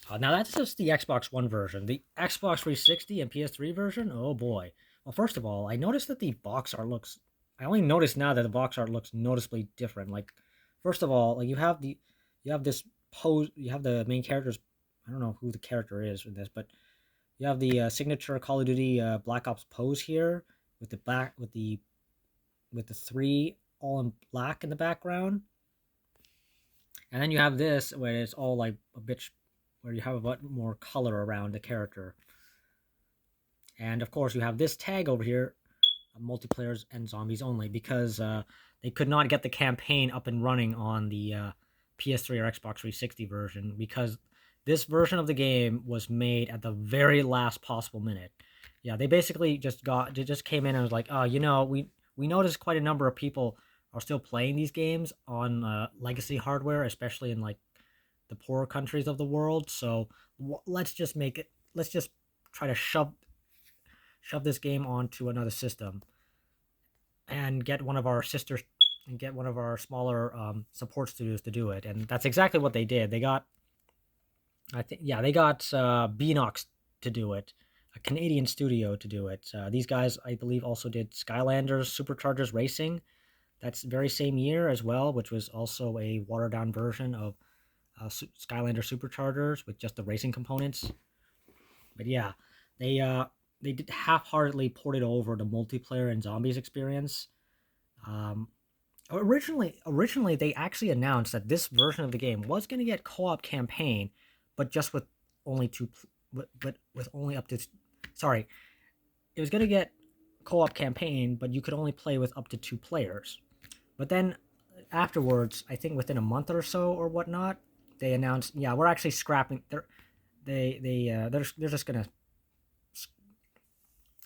Now that's just the Xbox One version. The Xbox 360 and PS3 version. Oh boy. Well, first of all, I noticed that the box art looks. I only noticed now that the box art looks noticeably different. Like, first of all, like you have this pose. You have the main characters. I don't know who the character is in this, but you have the signature Call of Duty Black Ops pose here with the back with the three all in black in the background, and then you have this where it's all like a bit where you have a bit more color around the character, and of course you have this tag over here, multiplayers and zombies only, because they could not get the campaign up and running on the PS3 or Xbox 360 version because this version of the game was made at the very last possible minute. Yeah, they basically just came in and was like, oh, we noticed quite a number of people are still playing these games on legacy hardware, especially in like the poorer countries of the world. So let's just make it. Let's just try to shove this game onto another system and get one of our sisters and get one of our smaller support studios to do it. And that's exactly what they did. They got, I think, yeah, they got Beanox to do it, a Canadian studio to do it. These guys, I believe, also did Skylanders Superchargers Racing. That's very same year as well, which was also a watered down version of Skylander Superchargers with just the racing components. But yeah, they did half-heartedly ported over the multiplayer and zombies experience. Um, originally they actually announced that this version of the game was going to get co-op campaign, but just with only two, but with only up to, sorry, it was going to get co-op campaign, but you could only play with up to 2 players. But then afterwards, I think within a month or so or whatnot, they announced, yeah, we're actually scrapping. They're just gonna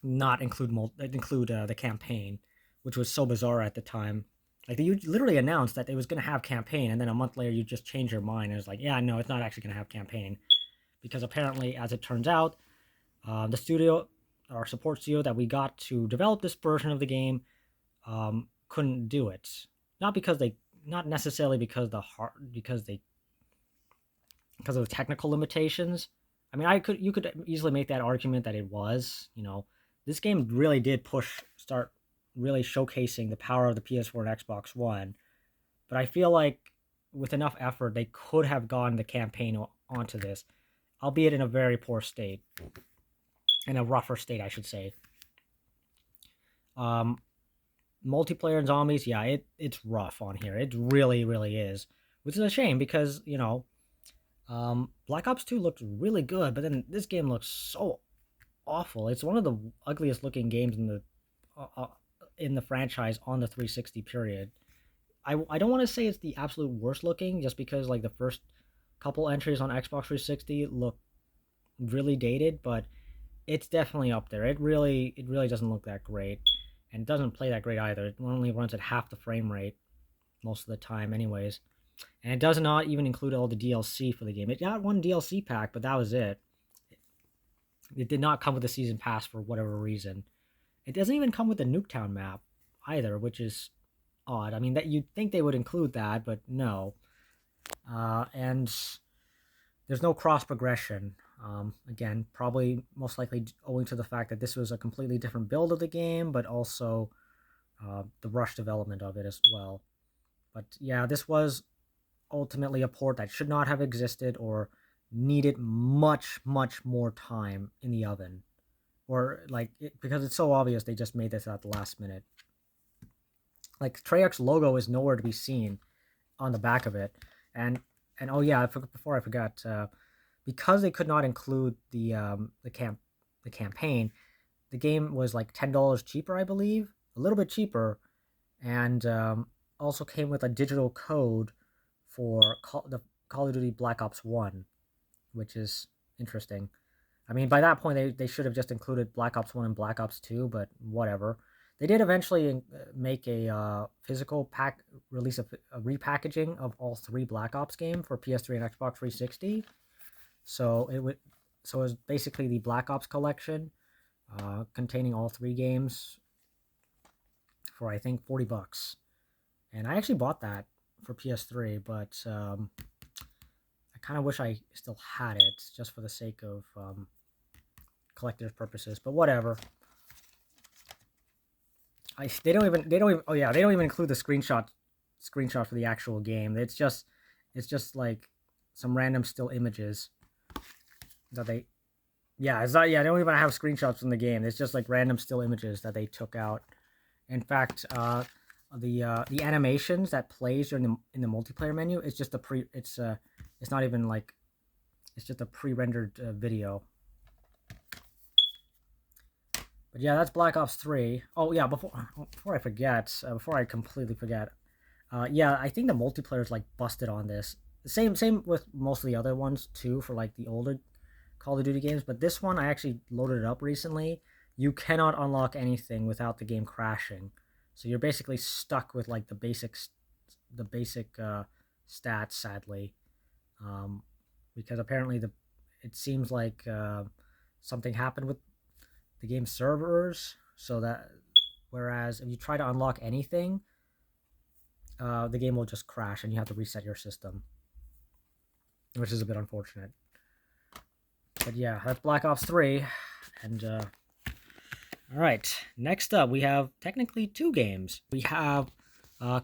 not include the campaign, which was so bizarre at the time. Like you literally announced that it was going to have campaign, and then a month later you just change your mind and it's like, yeah, no, it's not actually going to have campaign, because apparently, as it turns out, the studio, our support studio that we got to develop this version of the game, couldn't do it. Not because they, not necessarily because the hard, because of the technical limitations. I mean, you could easily make that argument that it was, this game really did start really showcasing the power of the PS4 and Xbox One. But I feel like with enough effort, they could have gotten the campaign onto this, albeit in a very poor state, in a rougher state, I should say. Um, Multiplayer and zombies, yeah, it's rough on here. It really, really is, which is a shame because Black Ops 2 looked really good, but then this game looks so awful. It's one of the ugliest looking games uh, uh, in the franchise on the 360 period. I don't want to say it's the absolute worst looking, just because like the first couple entries on Xbox 360 look really dated, but it's definitely up there. It really doesn't look that great, and it doesn't play that great either. It only runs at half the frame rate most of the time, anyways. And it does not even include all the DLC for the game. It got one DLC pack, but that was it. It did not come with a season pass for whatever reason. It doesn't even come with the Nuketown map either, which is odd. I mean, that you'd think they would include that, but no. And there's no cross progression. Again, probably most likely owing to the fact that this was a completely different build of the game, but also the rush development of it as well. But yeah, this was ultimately a port that should not have existed or needed much, much more time in the oven. Or because it's so obvious they just made this at the last minute. Like Treyarch's logo is nowhere to be seen on the back of it, and oh yeah, before I forgot, because they could not include the campaign, the game was like $10 cheaper, I believe, a little bit cheaper, and also came with a digital code for the Call of Duty Black Ops 1, which is interesting. I mean, by that point, they should have just included Black Ops 1 and Black Ops 2, but whatever. They did eventually make a physical release a repackaging of all three Black Ops games for PS3 and Xbox 360. So it was basically the Black Ops collection, containing all three games for I think $40. And I actually bought that for PS3, but I kind of wish I still had it just for the sake of collector's purposes. But whatever. They don't even oh yeah, they don't even include the screenshot for the actual game. It's just like some random still images that they it's not, yeah, they don't even have screenshots from the game. It's just like random still images that they took out. In fact, the animations that plays during in the multiplayer menu is just it's not even like, it's just a pre-rendered video. But yeah, that's Black Ops 3. Oh yeah, before I forget, before I completely forget, yeah, I think the multiplayer is like busted on this. Same with most of the other ones too, for like the older Call of Duty games. But this one, I actually loaded it up recently. You cannot unlock anything without the game crashing, so you're basically stuck with like the basic stats. Sadly, because apparently it seems like something happened with the game servers, so that whereas if you try to unlock anything, the game will just crash and you have to reset your system, which is a bit unfortunate. But yeah, that's Black Ops 3. And all right, next up we have technically two games. We have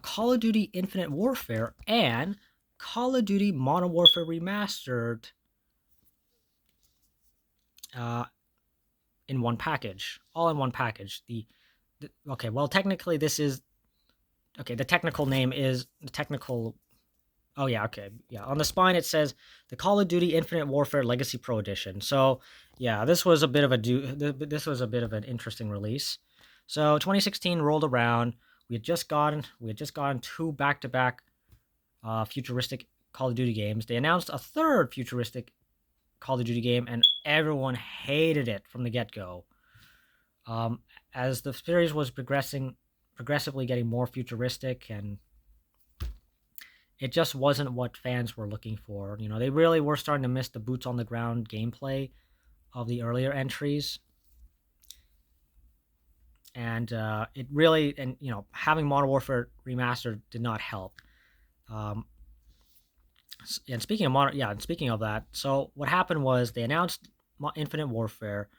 Call of Duty Infinite Warfare and Call of Duty Modern Warfare Remastered in one package, all in one package. Okay, well, technically this is, okay, the technical name is the technical, oh yeah, okay, yeah, on the spine it says the Call of Duty Infinite Warfare Legacy Pro Edition. So yeah, this was a bit of an interesting release. So 2016 rolled around. We had just gotten two back-to-back futuristic Call of Duty games. They announced a third futuristic Call of Duty game, and everyone hated it from the get-go. As the series was progressing progressively getting more futuristic, and it just wasn't what fans were looking for. You know, they really were starting to miss the boots on the ground gameplay of the earlier entries, and it really, and you know, having Modern Warfare Remastered did not help. Um, and speaking of modern, yeah, and speaking of that, so what happened was they announced Infinite Warfare,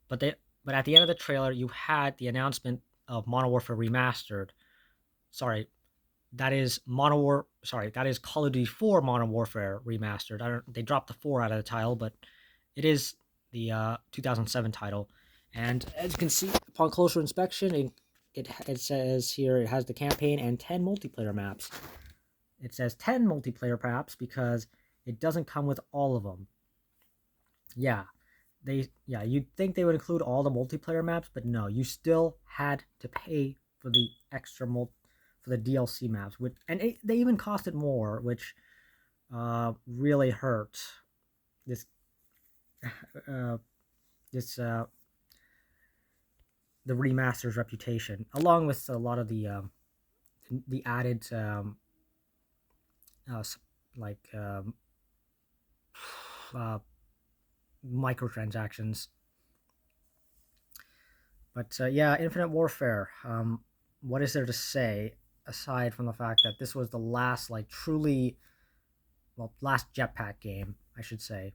but at the end of the trailer, you had the announcement of Modern Warfare Remastered. Sorry, that is Modern War. Sorry, that is Call of Duty 4 Modern Warfare Remastered. They dropped the 4 out of the title, but it is the 2007 title. And as you can see, upon closer inspection, it says here it has the campaign and 10 multiplayer maps. It says 10 multiplayer maps because it doesn't come with all of them. Yeah, you'd think they would include all the multiplayer maps, but no, you still had to pay for the extra for the DLC maps, they even costed more, which really hurt this uh, this the remaster's reputation, along with a lot of the added uh, like uh, microtransactions. But yeah, Infinite Warfare. What is there to say aside from the fact that this was the last, like, truly, well, last jetpack game, I should say.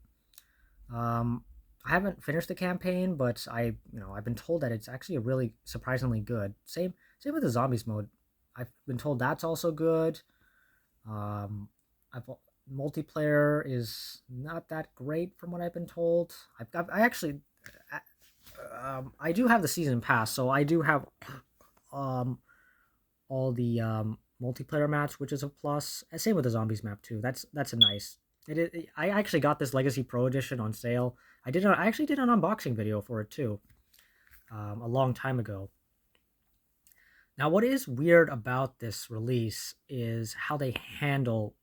Um, I haven't finished the campaign, but I've been told that it's actually a really surprisingly good. Same with the zombies mode. I've been told that's also good. Um, I've multiplayer is not that great from what I've been told. I actually, I do have the season pass, so I do have um all the multiplayer maps, which is a plus. And same with the zombies map too. That's a nice. I actually got this Legacy Pro Edition on sale. I actually did an unboxing video for it too, a long time ago. Now, what is weird about this release is how they handle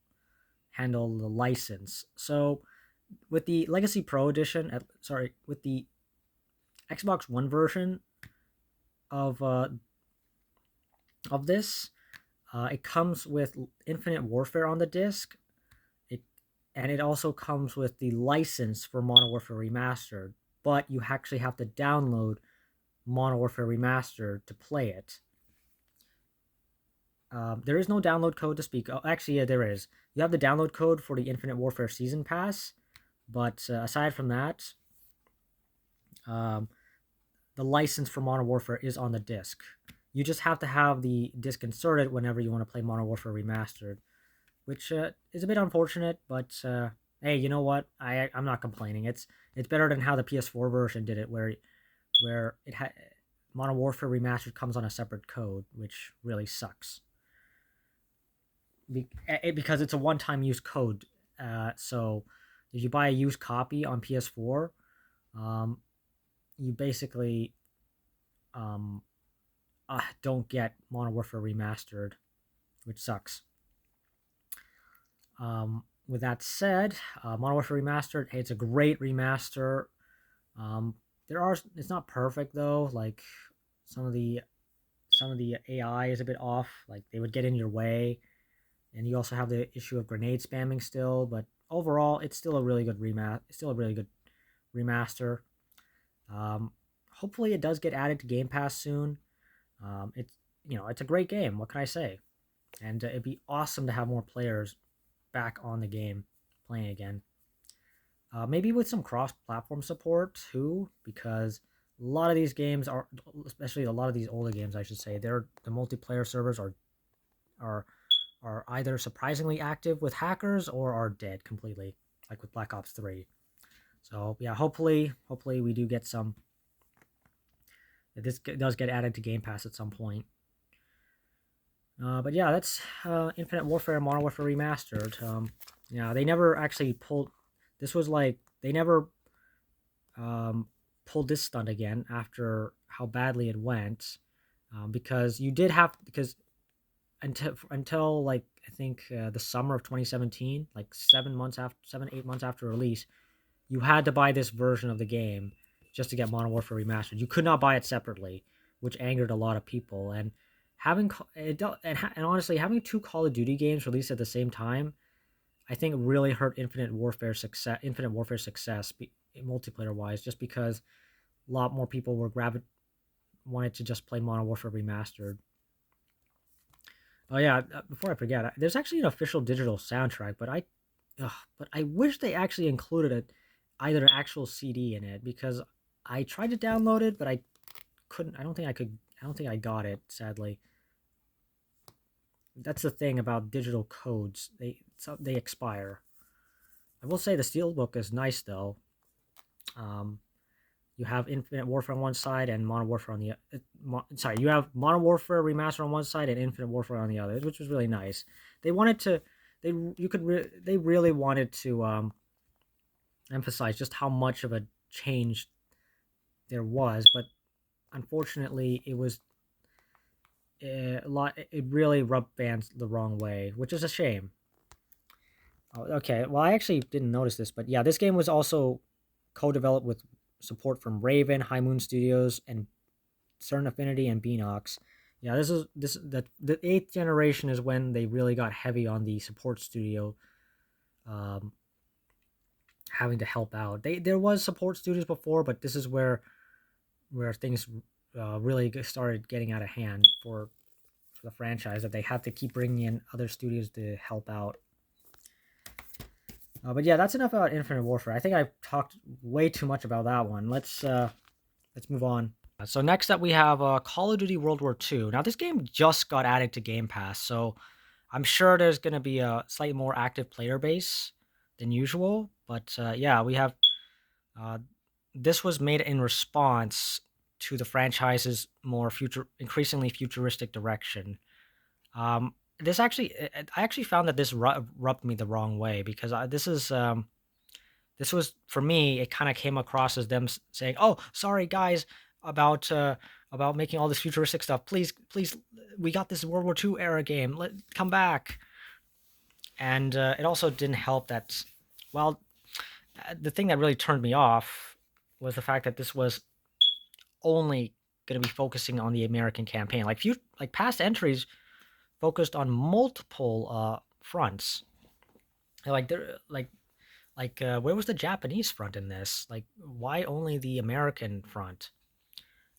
the license. So, with the Legacy Pro Edition, with the Xbox One version of this, it comes with Infinite Warfare on the disc. It also comes with the license for Modern Warfare Remastered, but you actually have to download Modern Warfare Remastered to play it. There is no download code to speak of. Actually, yeah, there is. You have the download code for the Infinite Warfare Season Pass, but aside from that, um, the license for Modern Warfare is on the disc. You just have to have the disc inserted whenever you want to play Modern Warfare Remastered, which is a bit unfortunate, but hey, you know what? I'm not complaining. It's better than how the PS4 version did it, where it had Modern Warfare Remastered comes on a separate code, which really sucks. Because it's a one-time use code. So if you buy a used copy on PS4, you basically um, don't get Modern Warfare Remastered, which sucks. With that said, Modern Warfare Remastered, hey, it's a great remaster. It's not perfect though. Like some of the AI is a bit off. Like they would get in your way, and you also have the issue of grenade spamming still. But overall, it's still a really good remaster. Hopefully, it does get added to Game Pass soon. It's a great game. What can I say? And it'd be awesome to have more players back on the game playing again. Maybe with some cross-platform support too, because a lot of these games especially a lot of these older games, I should say, the multiplayer servers are either surprisingly active with hackers or are dead completely, like with Black Ops 3. So yeah, hopefully we do get some. This does get added to Game Pass at some point. But yeah, that's Infinite Warfare, Modern Warfare Remastered. Yeah, they never actually pulled. This was like they never pulled this stunt again after how badly it went, because until like I think the summer of 2017, like 8 months after release, you had to buy this version of the game just to get Modern Warfare Remastered. You could not buy it separately, which angered a lot of people. And having and honestly having two Call of Duty games released at the same time, I think really hurt Infinite Warfare success multiplayer wise, just because a lot more people wanted to just play Modern Warfare Remastered. Oh yeah, before I forget, there's actually an official digital soundtrack, but I wish they actually included either an actual CD in it, because I tried to download it, but I couldn't. I don't think I could. I don't think I got it. Sadly, that's the thing about digital codes. They expire. I will say the steelbook is nice though. Um, you have Infinite Warfare on one side and Modern Warfare on the sorry, you have Modern Warfare Remastered on one side and Infinite Warfare on the other, which was really nice. They wanted to they really wanted to emphasize just how much of a change there was, but unfortunately it was a lot. It really rubbed fans the wrong way, which is a shame. Oh, okay, well I actually didn't notice this, but yeah, this game was also co-developed with support from Raven, High Moon Studios, and Certain Affinity and Beanox. Yeah, the eighth generation is when they really got heavy on the support studio, um, having to help out. There was support studios before, but this is where things really started getting out of hand for the franchise, that they had to keep bringing in other studios to help out. But yeah, that's enough about Infinite Warfare. I think I've talked way too much about that one. Let's move on. So next up we have Call of Duty World War II. Now this game just got added to Game Pass, so I'm sure there's going to be a slightly more active player base than usual. But yeah, we have uh, this was made in response to the franchise's increasingly futuristic direction. This actually, I actually found that this rubbed me the wrong way, because this was for me. It kind of came across as them saying, "Oh, sorry guys about making all this futuristic stuff. Please, we got this World War II era game. Let come back." And it also didn't help that. Well, the thing that really turned me off was the fact that this was only going to be focusing on the American campaign. Like past entries focused on multiple fronts. Like there, where was the Japanese front in this? Like, why only the American front?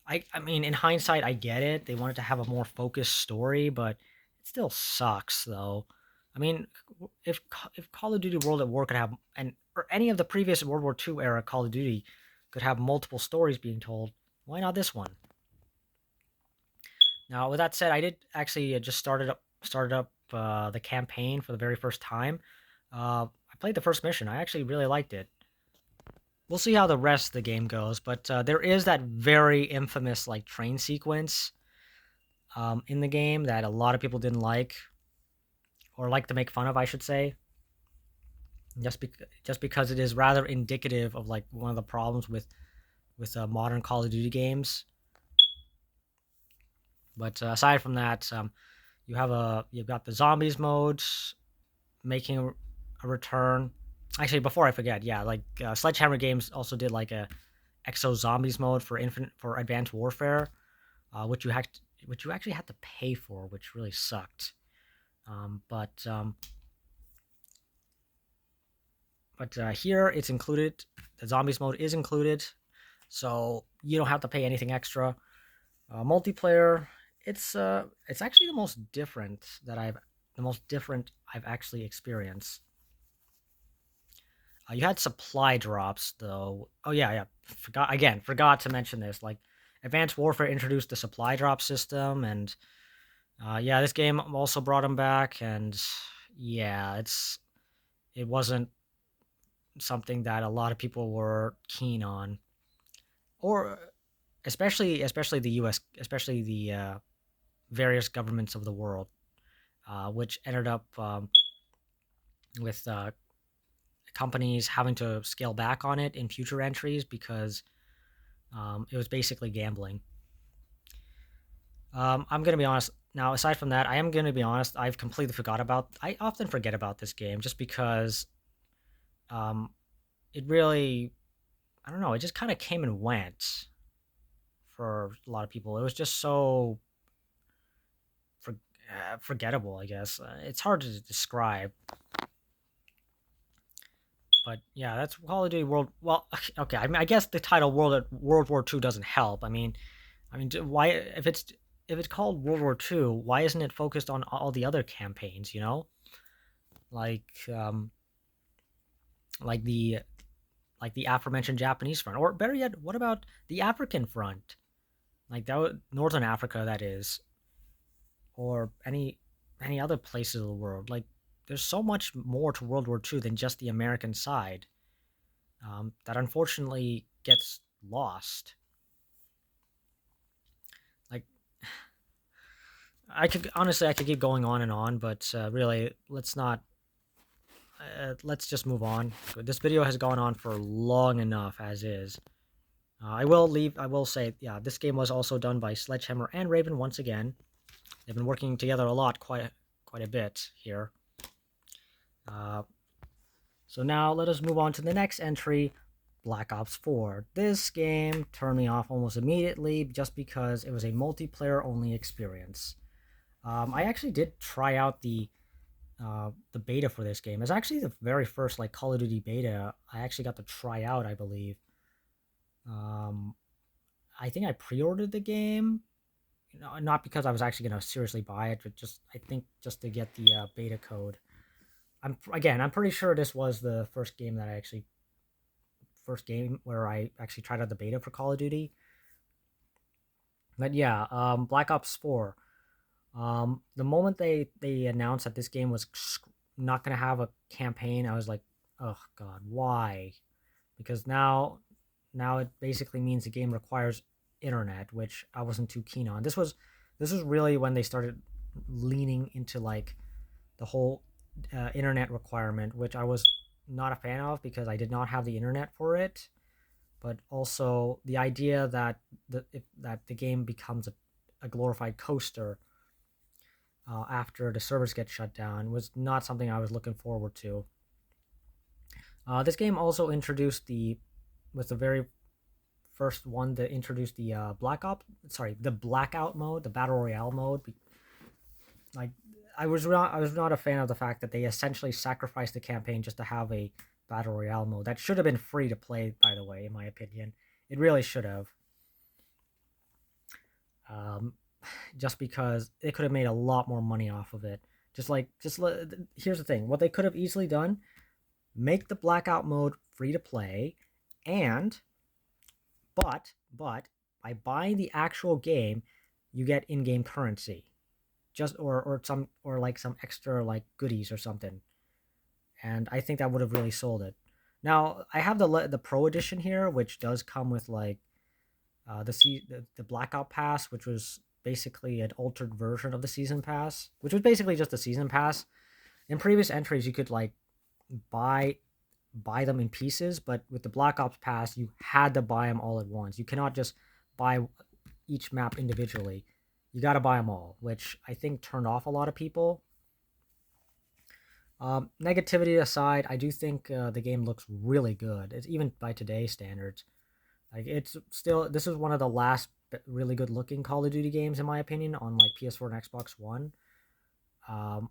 I mean, in hindsight, I get it. They wanted to have a more focused story, but it still sucks, though. I mean, if Call of Duty World at War could have, or any of the previous World War II era Call of Duty could have multiple stories being told, why not this one? Now, with that said, I did actually just started up the campaign for the very first time. I played the first mission. I actually really liked it. We'll see how the rest of the game goes, but there is that very infamous like train sequence in the game that a lot of people didn't like, or like to make fun of, I should say. Just because it is rather indicative of like one of the problems with modern Call of Duty games. But aside from that, you've got the zombies mode making a return. Actually, before I forget, yeah, like Sledgehammer Games also did like a Exo Zombies mode for Advanced Warfare, which you actually had to pay for, which really sucked. Um, but um, but here it's included. The Zombies mode is included, so you don't have to pay anything extra. Multiplayer, it's actually the most different I've actually experienced. You had supply drops though. Oh yeah. Forgot to mention this. Like, Advanced Warfare introduced the supply drop system, and yeah, this game also brought them back. And yeah, it wasn't something that a lot of people were keen on, or especially the U.S., especially the various governments of the world, which ended up with companies having to scale back on it in future entries, because it was basically gambling. I'm gonna be honest. Now, aside from that, I am gonna be honest. I've completely forgot about. I often forget about this game just because um, it really. I don't know. It just kind of came and went for a lot of people. It was just so. forgettable, I guess. It's hard to describe, but yeah, that's Call of Duty World. Well, okay, I mean, I guess the title World War II doesn't help. Why if it's called World War II, why isn't it focused on all the other campaigns? You know, like um, like the aforementioned Japanese front, or better yet, what about the African front? Like Northern Africa, that is, or any other places of the world. Like there's so much more to World War II than just the American side, that unfortunately gets lost. Like I could keep going on and on, but really, let's not. Let's just move on. This video has gone on for long enough as is. I will leave. I will say, yeah, this game was also done by Sledgehammer and Raven once again. They've been working together a lot, quite a bit here. Uh, so now let us move on to the next entry, Black Ops 4. This game turned me off almost immediately just because it was a multiplayer only experience. I actually did try out the beta for this game. It's actually the very first like Call of Duty beta I actually got to try out, I believe. Um, I think I pre-ordered the game, not because I was actually going to seriously buy it, but just I think just to get the beta code. I'm pretty sure this was the first game where I actually tried out the beta for Call of Duty. But yeah, Black Ops 4. The moment they announced that this game was not going to have a campaign, I was like, oh god, why? Because now it basically means the game requires internet, which I wasn't too keen on. This was really when they started leaning into like the whole internet requirement, which I was not a fan of because I did not have the internet for it. But also the idea that the game becomes a glorified coaster after the servers get shut down was not something I was looking forward to. This game also introduced was the very first one that introduced the the blackout mode, the battle royale mode. Like I was not a fan of the fact that they essentially sacrificed the campaign just to have a battle royale mode that should have been free to play. By the way, in my opinion, it really should have. Um, just because it could have made a lot more money off of it. Here's the thing: what they could have easily done, make the blackout mode free to play, and but by buying the actual game, you get in-game currency, just or like some extra like goodies or something. And I think that would have really sold it. Now I have the Pro Edition here, which does come with like the Blackout Pass, which was basically an altered version of the Season Pass, which was basically just a Season Pass. In previous entries, you could like buy them in pieces, but with the Black Ops Pass, you had to buy them all at once. You cannot just buy each map individually. You got to buy them all, which I think turned off a lot of people. Negativity aside, I do think the game looks really good. It's even by today's standards. Like it's still this is one of the last really good looking Call of Duty games in my opinion on like PS4 and Xbox One. Um,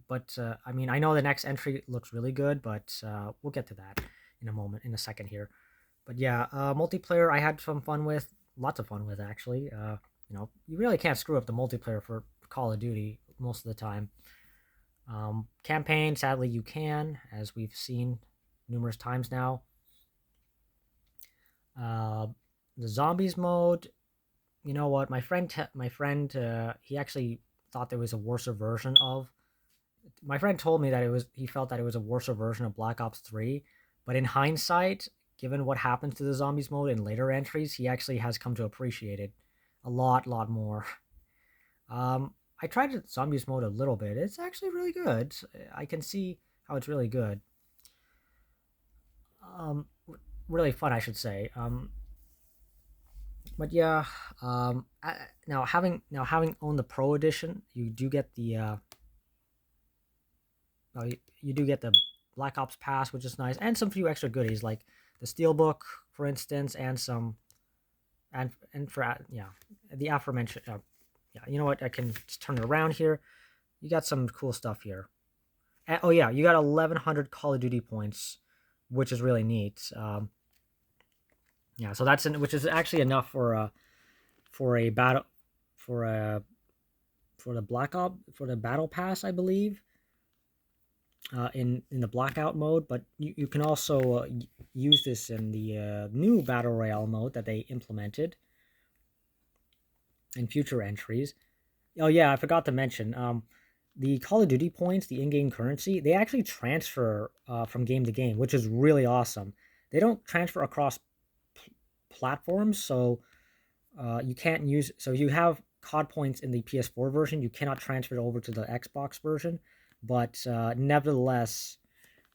but I mean I know the next entry looks really good, but we'll get to that in a second here. But yeah, multiplayer I had some fun with, lots of fun with actually. You really can't screw up the multiplayer for Call of Duty most of the time. Campaign, sadly, you can, as we've seen numerous times now. Uh, the zombies mode, you know what? My friend, he actually thought there was a worse version of. My friend told me that he felt that it was a worse version of Black Ops 3, but in hindsight, given what happens to the zombies mode in later entries, he actually has come to appreciate it a lot more. I tried the zombies mode a little bit. It's actually really good. I can see how it's really good. Um, really fun, I should say. But yeah, now having owned the Pro Edition, you do get you do get the Black Ops Pass, which is nice, and some few extra goodies like the Steelbook, for instance, and some and for yeah the aforementioned Yeah, you know what? I can just turn it around here. You got some cool stuff here. Oh yeah, you got 1,100 Call of Duty points, which is really neat. Yeah, so which is actually enough for a battle for a for the Black Op for the battle pass, I believe, in the blackout mode. But you can also use this in the new battle royale mode that they implemented in future entries. Oh yeah, I forgot to mention. The Call of Duty points, the in-game currency, they actually transfer from game to game, which is really awesome. They don't transfer across platforms, so you can't use. So you have COD points in the PS4 version, you cannot transfer it over to the Xbox version. But nevertheless,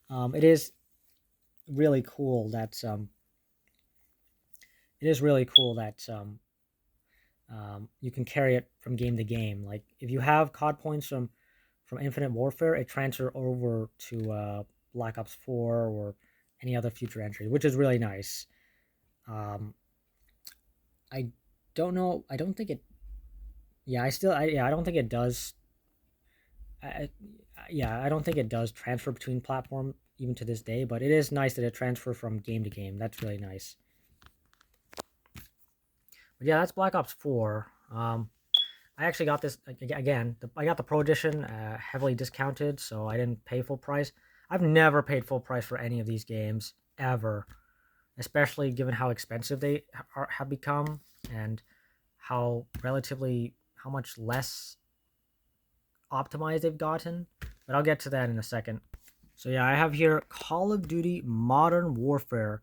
it is really cool that you can carry it from game to game. Like if you have COD points from Infinite Warfare, it transfer over to Black Ops 4 or any other future entry, which is really nice. Um, I don't know. I don't think it. Yeah, I don't think it does. I, yeah, I don't think it does transfer between platform even to this day. But it is nice that it transfers from game to game. That's really nice. But yeah, that's Black Ops 4. I actually got this again. I got the Pro Edition heavily discounted, so I didn't pay full price. I've never paid full price for any of these games ever, especially given how expensive they have become and how much less optimized they've gotten. But I'll get to that in a second. So yeah, I have here Call of Duty Modern Warfare,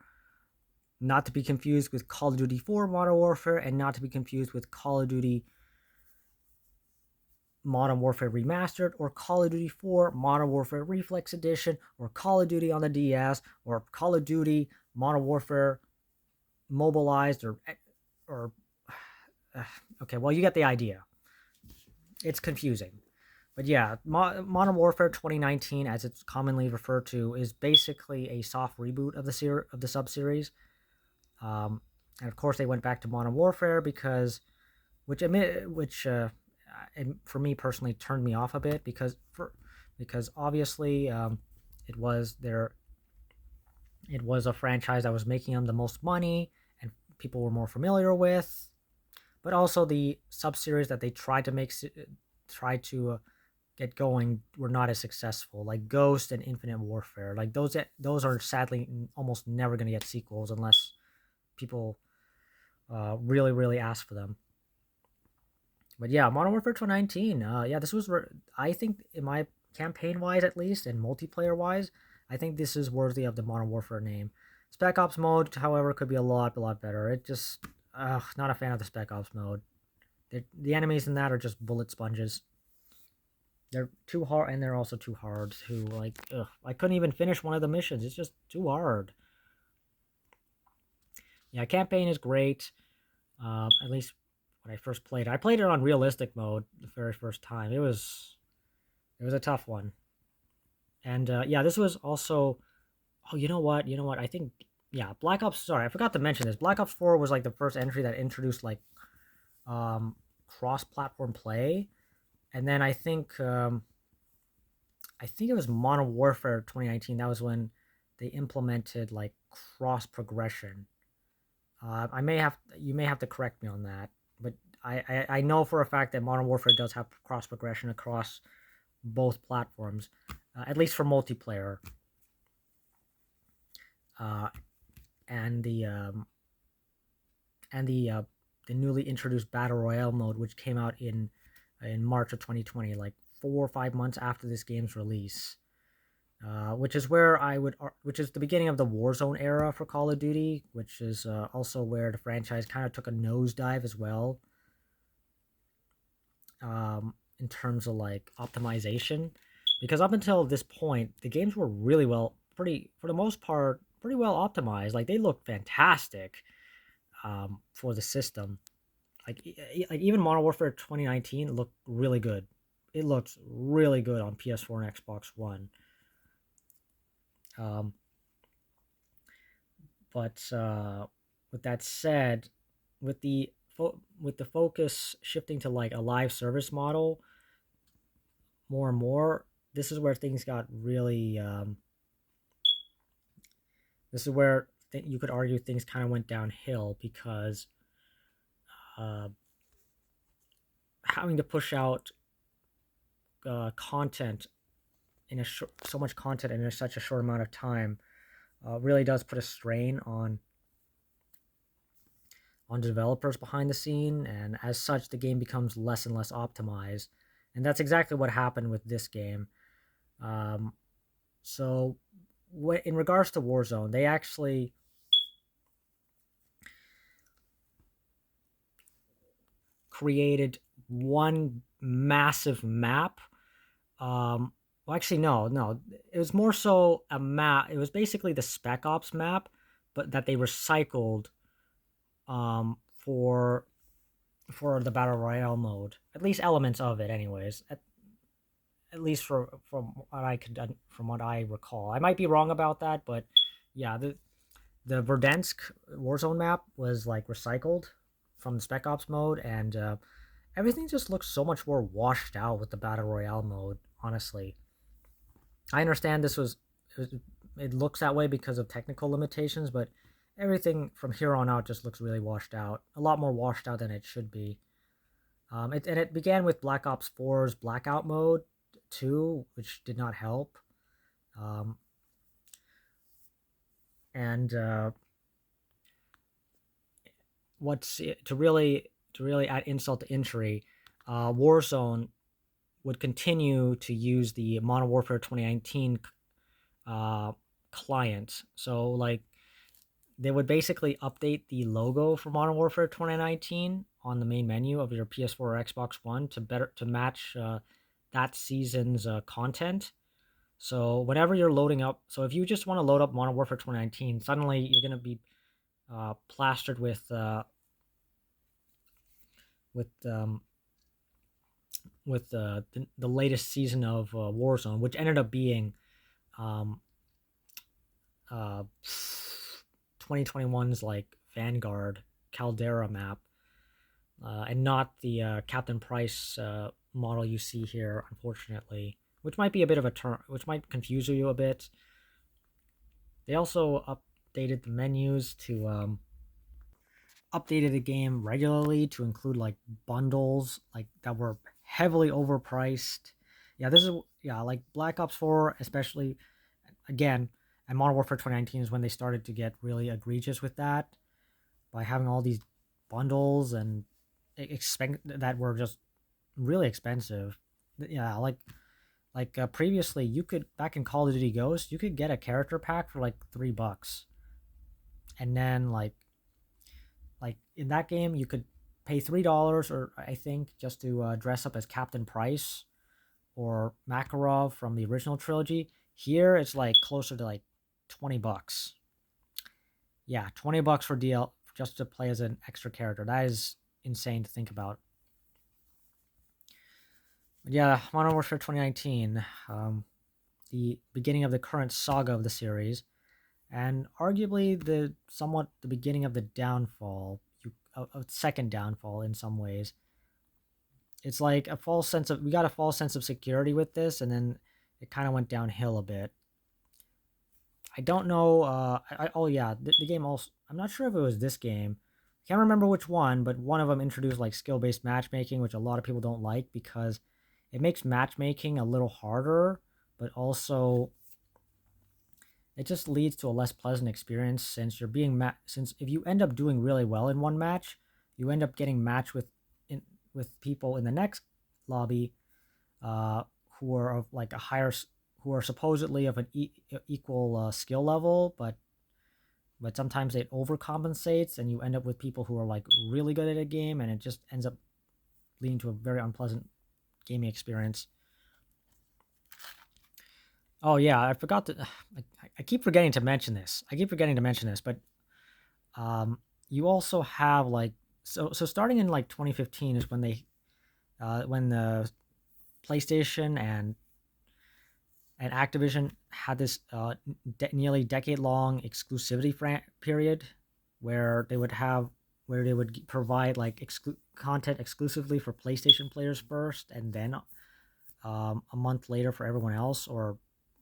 not to be confused with Call of Duty 4 Modern Warfare, and not to be confused with Call of Duty Modern Warfare Remastered, or Call of Duty 4 Modern Warfare Reflex Edition, or Call of Duty on the DS, or Call of Duty Modern Warfare Mobilized, or okay, well, you get the idea. It's confusing. But yeah, Modern Warfare 2019, as it's commonly referred to, is basically a soft reboot of the sub series. And of course, they went back to Modern Warfare because, for me personally, turned me off a bit because obviously it was a franchise that was making them the most money and people were more familiar with, but also the sub series that they tried to get going were not as successful, like Ghost and Infinite Warfare. Like those are sadly almost never going to get sequels unless people really ask for them. But yeah, Modern Warfare 2019. Yeah, I think in my campaign wise at least and multiplayer wise, I think this is worthy of the Modern Warfare name. Spec Ops mode, however, could be a lot better. It just, not a fan of the Spec Ops mode. The enemies in that are just bullet sponges. They're too hard, and they're also too hard to like. Ugh, I couldn't even finish one of the missions. It's just too hard. Yeah, campaign is great. At least when I first played it. I played it on realistic mode the very first time. It was a tough one. And yeah, this was also. Oh, you know what? You know what? I think yeah, Black Ops. Sorry, I forgot to mention this. Black Ops 4 was like the first entry that introduced like cross-platform play, and then I think it was Modern Warfare 2019. That was when they implemented like cross progression. You may have to correct me on that, but I know for a fact that Modern Warfare does have cross progression across both platforms, at least for multiplayer. Uh, and the newly introduced battle royale mode, which came out in March of 2020, like 4 or 5 months after this game's release. Which is the beginning of the Warzone era for Call of Duty, which is also where the franchise kind of took a nosedive as well, in terms of like optimization, because up until this point, the games were for the most part, pretty well optimized. Like they look fantastic for the system. Like even Modern Warfare 2019 looked really good. It looks really good on PS4 and Xbox One. Um, but with that said, with the with the focus shifting to like a live service model more and more, this is where things got really. This is where you could argue things kind of went downhill because uh, having to push out content in so much content in such a short amount of time really does put a strain on developers behind the scene, and as such, the game becomes less and less optimized. And that's exactly what happened with this game. Um, so, in regards to Warzone, they actually created one massive map. Well, actually, no. It was more so a map. It was basically the Spec Ops map, but that they recycled for the battle royale mode. At least elements of it, anyways. At least from what I recall. I might be wrong about that, but yeah, the Verdansk Warzone map was like recycled from the Spec Ops mode, and everything just looks so much more washed out with the battle royale mode. Honestly, I understand it looks that way because of technical limitations, but everything from here on out just looks really washed out. A lot more washed out than it should be. And it began with Black Ops 4's blackout mode too, which did not help. Um, and what's to really add insult to injury, Warzone would continue to use the Modern Warfare 2019 uh, client. So like they would basically update the logo for Modern Warfare 2019 on the main menu of your PS4 or Xbox One to match that season's content. So whenever you're loading up, so if you just want to load up Modern Warfare 2019, suddenly you're going to be plastered with um, the latest season of Warzone, which ended up being um, 2021's like Vanguard Caldera map, and not the Captain Price model you see here, unfortunately, which might be a bit of a turn, which might confuse you a bit. They also updated the menus to updated the game regularly to include like bundles like that were heavily overpriced. Yeah, like Black Ops 4, especially again, and Modern Warfare 2019 is when they started to get really egregious with that by having all these bundles and that were just really expensive. Yeah, previously you could back in Call of Duty Ghost, you could get a character pack for like $3, and then like in that game you could pay $3 or I think just to dress up as Captain Price or Makarov from the original trilogy. Here it's like closer to like $20. Yeah, $20 for DL just to play as an extra character. That is insane to think about. But yeah, Modern Warfare 2019, the beginning of the current saga of the series, and arguably the beginning of the downfall, a second downfall in some ways. It's like we got a false sense of security with this, and then it kind of went downhill a bit. I don't know. Oh yeah, the game also. I'm not sure if it was this game. I can't remember which one, but one of them introduced like skill-based matchmaking, which a lot of people don't like because it makes matchmaking a little harder, but also it just leads to a less pleasant experience since since if you end up doing really well in one match, you end up getting matched with people in the next lobby uh, who are of like a higher who are supposedly of an equal skill level, but sometimes it overcompensates and you end up with people who are like really good at a game, and it just ends up leading to a very unpleasant gaming experience. Oh yeah, I forgot to. I keep forgetting to mention this. But you also have like so starting in like 2015 is when the PlayStation and Activision had this nearly decade long exclusivity period where they would have where they would provide like content exclusively for PlayStation players first, and then a month later for everyone else, or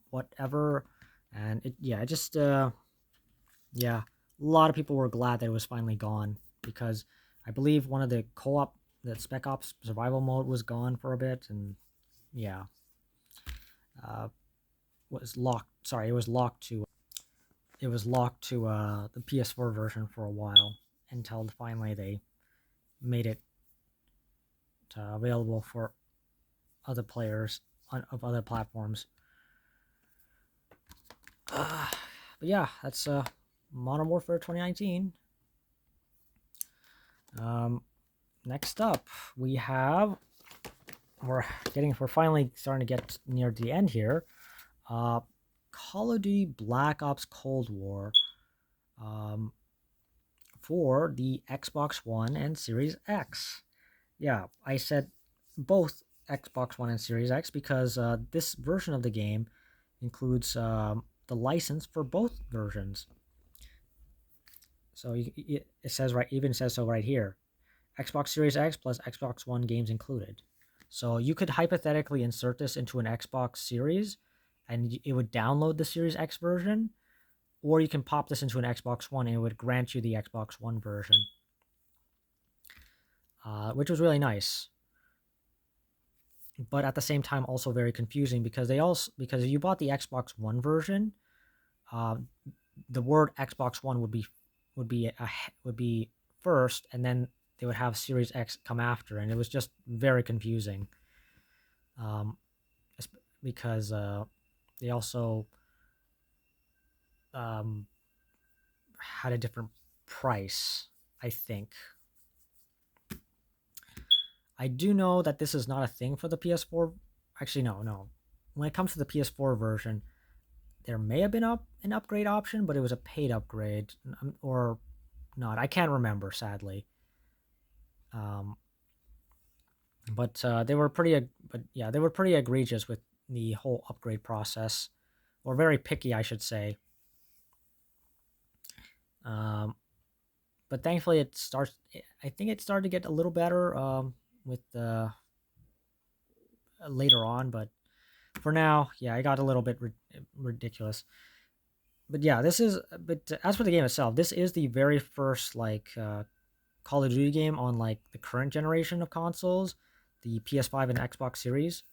whatever. And it just yeah, a lot of people were glad that it was finally gone, because I believe one of the co-op, the Spec Ops survival mode, was gone for a bit, and yeah, uh, was locked. Sorry, it was locked to the PS4 version for a while, until finally they made it available for other players of other platforms. But yeah, that's Modern Warfare 2019. Next up, we have we're finally starting to get near the end here. Uh, Call of Duty Black Ops Cold War, um, for the Xbox One and Series X. Yeah, I said both Xbox One and Series X because this version of the game includes the license for both versions. So it says right, even says so right here. Xbox Series X plus Xbox One games included. So you could hypothetically insert this into an Xbox Series, and it would download the Series X version, or you can pop this into an Xbox One and it would grant you the Xbox One version, which was really nice. But at the same time, also very confusing, because because if you bought the Xbox One version, uh, the word Xbox One would be first, and then they would have Series X come after, and it was just very confusing. Um, because they also um, had a different price, I think. I do know that this is not a thing for the PS4. Actually, no. When it comes to the PS4 version, there may have been an upgrade option, but it was a paid upgrade, or not. I can't remember, sadly. Um, but they were they were pretty egregious with the whole upgrade process, or very picky, I should say. Um, but thankfully, I think it started to get a little better with later on, but for now, yeah, it got a little bit ridiculous. But yeah, But as for the game itself, this is the very first like Call of Duty game on like the current generation of consoles, the PS5 and Xbox Series.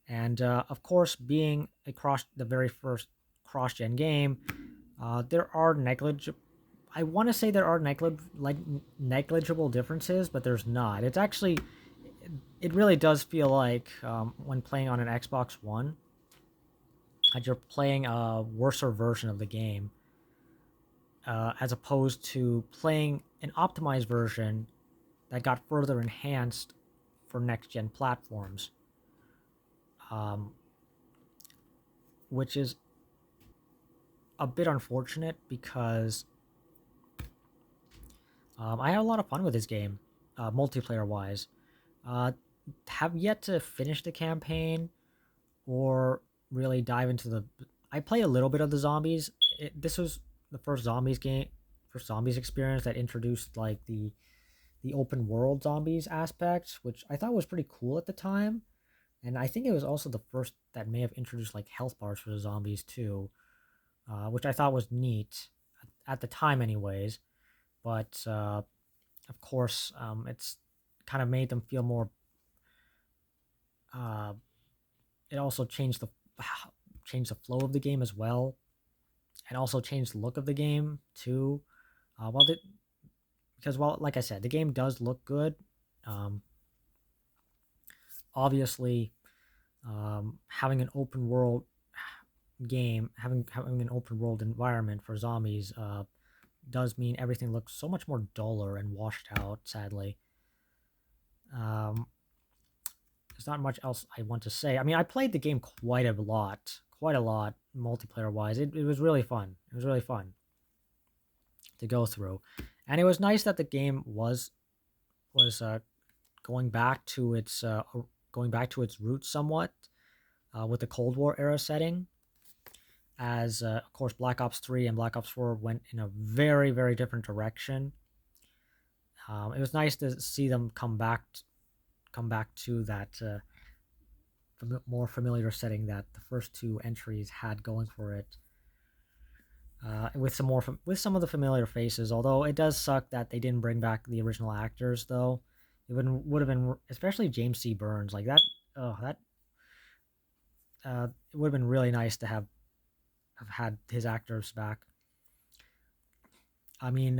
And of course, being the very first cross-gen game, there are negligible. I want to say there are negligible differences, but there's not. It's actually, it really does feel like when playing on an Xbox One, that you're playing a worser version of the game, as opposed to playing an optimized version that got further enhanced for next-gen platforms, um, which is a bit unfortunate because I had a lot of fun with this game, multiplayer wise. Uh, have yet to finish the campaign or really dive into the. I played a little bit of the zombies. This was the first zombies experience that introduced like the open world zombies aspect, which I thought was pretty cool at the time. And I think it was also the first that may have introduced like health bars for the zombies too, which I thought was neat at the time, anyways. But of course, it's kind of made them feel more. Uh, it also changed the flow of the game as well, and also changed the look of the game too. Well, because like I said, the game does look good. Um, Obviously, having an open world game, having an open world environment for zombies, does mean everything looks so much more duller and washed out. Sadly, um, there's not much else I want to say. I mean, I played the game quite a lot, multiplayer wise. It was really fun. It was really fun to go through, and it was nice that the game was going back to its roots somewhat, with the Cold War era setting. As of course, Black Ops 3 and Black Ops 4 went in a very different direction. It was nice to see them come back to that more familiar setting that the first two entries had going for it. With some of the familiar faces. Although it does suck that they didn't bring back the original actors, though. It would have been, especially James C. Burns, like that. Oh, that it would have been really nice to have had his actors back. I mean,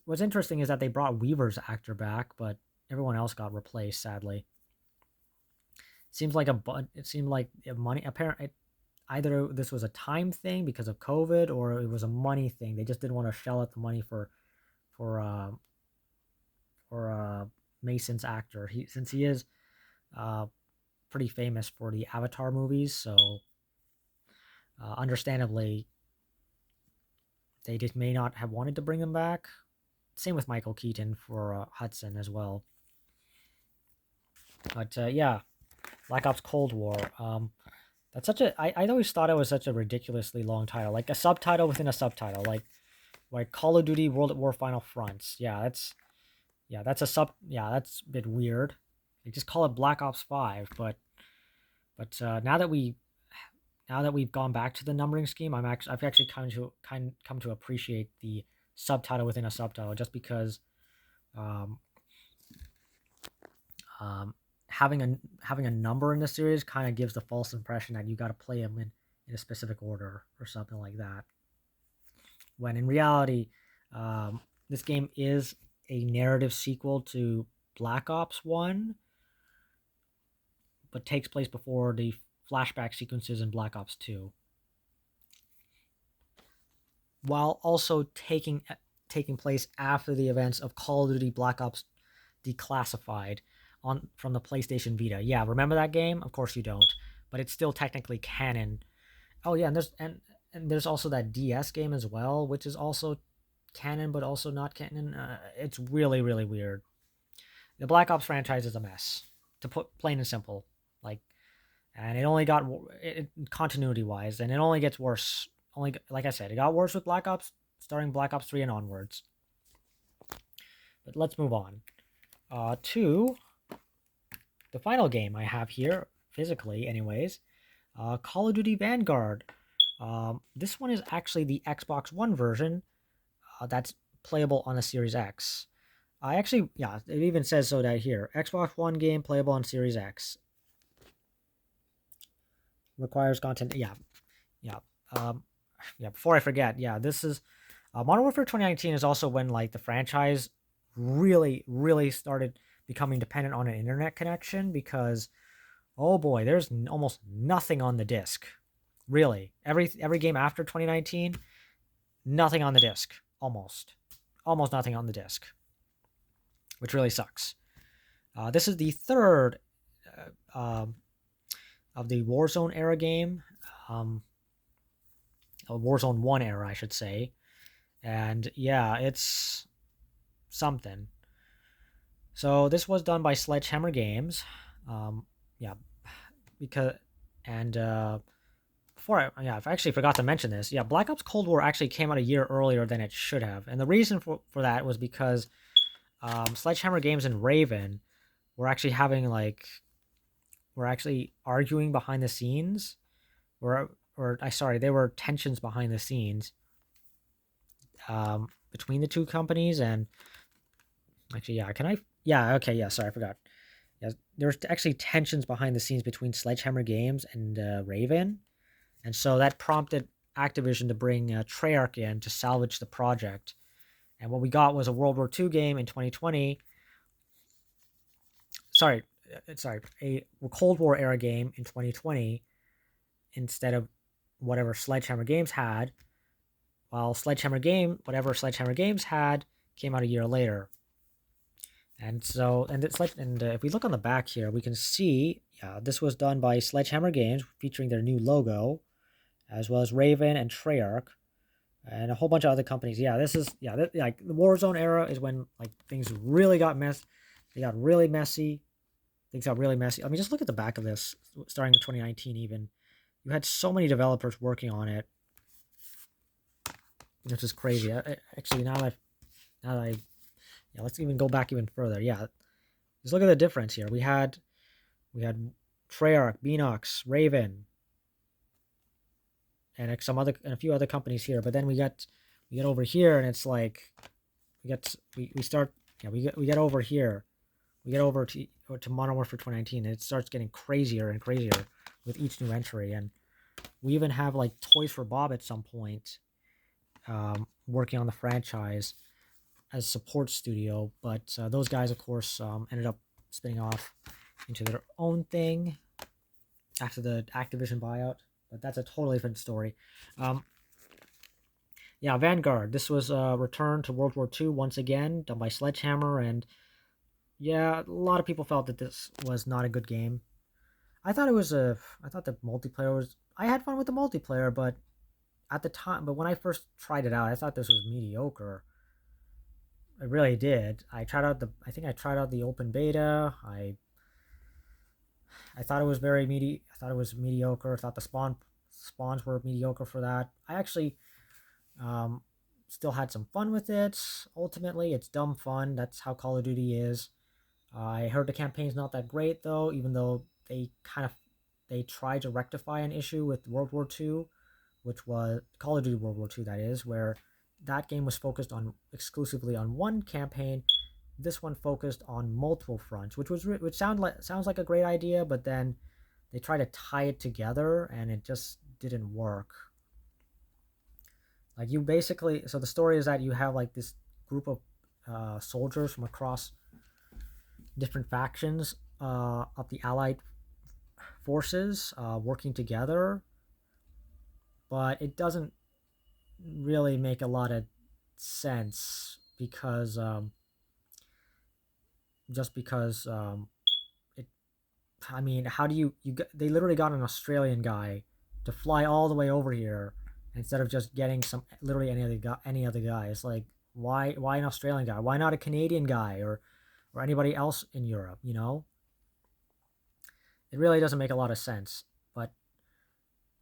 what's interesting is that they brought Weaver's actor back, but everyone else got replaced. Sadly, it seemed like money. Apparently, either this was a time thing because of COVID, or it was a money thing. They just didn't want to shell out the money for uh, for Mason's actor. Since he is uh, pretty famous for the Avatar movies, so understandably, they just may not have wanted to bring him back. Same with Michael Keaton for Hudson as well. But yeah, Black Ops Cold War. That's such a. I always thought it was such a ridiculously long title, like a subtitle within a subtitle, like Call of Duty World at War Final Fronts. That's a sub. Yeah, that's a bit weird. They just call it Black Ops 5, but now that we've gone back to the numbering scheme, I've actually come to appreciate the subtitle within a subtitle, just because um, um, having a number in the series kind of gives the false impression that you got to play them in a specific order or something like that. When in reality, this game is a narrative sequel to Black Ops 1, but takes place before the flashback sequences in Black Ops 2, while also taking place after the events of Call of Duty Black Ops Declassified on from the PlayStation Vita. Yeah, remember that game? Of course you don't, but it's still technically canon. Oh yeah, and there's also that DS game as well, which is also canon but also not canon. It's really weird. The Black Ops franchise is a mess, to put plain and simple. Like, and it only got continuity wise, and it only gets worse. Only like I said, it got worse with Black Ops, starting Black Ops 3 and onwards. But let's move on to the final game I have here, physically, anyways. Call of Duty Vanguard. This one is actually the Xbox One version that's playable on the Series X. Yeah, it even says so that here. Xbox One game playable on Series X. Requires content. Yeah. Um, yeah, before I forget, yeah, this is Modern Warfare 2019 is also when like the franchise really started becoming dependent on an internet connection, because oh boy, there's almost nothing on the disc. Really, every game after 2019, nothing on the disc. Almost nothing on the disc, which really sucks. This is the third of the Warzone era game, Warzone 1 era, I should say. And yeah, it's something. So this was done by Sledgehammer Games. Yeah, because and I actually forgot to mention this. Yeah, Black Ops Cold War actually came out a year earlier than it should have, and the reason for that was because Sledgehammer Games and Raven were actually were actually arguing behind the scenes, there were tensions behind the scenes between the two companies. And actually, yeah, okay, yeah, sorry, I forgot. Yeah, there's actually tensions behind the scenes between Sledgehammer Games and Raven, and so that prompted Activision to bring Treyarch in to salvage the project. And what we got was a World War II game in 2020. Sorry, a Cold War era game in 2020 instead of whatever Sledgehammer Games had. While whatever Sledgehammer Games had, came out a year later. And so, and it's like, and if we look on the back here, we can see, yeah, this was done by Sledgehammer Games, featuring their new logo, as well as Raven and Treyarch, and a whole bunch of other companies. Yeah, this is, yeah, like the Warzone era is when like things really got they got really messy. Things got really messy. I mean, just look at the back of this, starting in 2019. Even you had so many developers working on it, which is crazy. Actually, now that I Yeah, let's even go back even further. Yeah, just look at the difference here. We had Treyarch, Beanox, Raven, and a few other companies here. But then we get over here, and it's like we start yeah we get over here. We get over to Modern Warfare 2019, and it starts getting crazier and crazier with each new entry. And we even have like Toys for Bob at some point, working on the franchise as support studio. But those guys, of course, ended up spinning off into their own thing after the Activision buyout. But that's a totally different story. Um, yeah, Vanguard. This was a return to World War II once again, done by Sledgehammer, and yeah, a lot of people felt that this was not a good game. I thought the multiplayer was. I had fun with the multiplayer, but at the time, but when I first tried it out, I thought this was mediocre. I really did. I think I tried out the open beta. I thought it was I thought it was mediocre. I thought the spawns were mediocre for that. I actually um, still had some fun with it. Ultimately, it's dumb fun. That's how Call of Duty is. I heard the campaign's not that great though, even though they tried to rectify an issue with World War II, which was Call of Duty World War II. That is where that game was focused on exclusively on one campaign. This one focused on multiple fronts, which sounds like a great idea, but then they try to tie it together and it just didn't work. Like you basically, so the story is that you have like this group of soldiers from across different factions of the Allied forces working together, but it doesn't really make a lot of sense because just because it. I mean, how do they literally got an Australian guy to fly all the way over here instead of just getting some literally any other guy. It's like why an Australian guy? Why not a Canadian guy or anybody else in Europe? It really doesn't make a lot of sense. But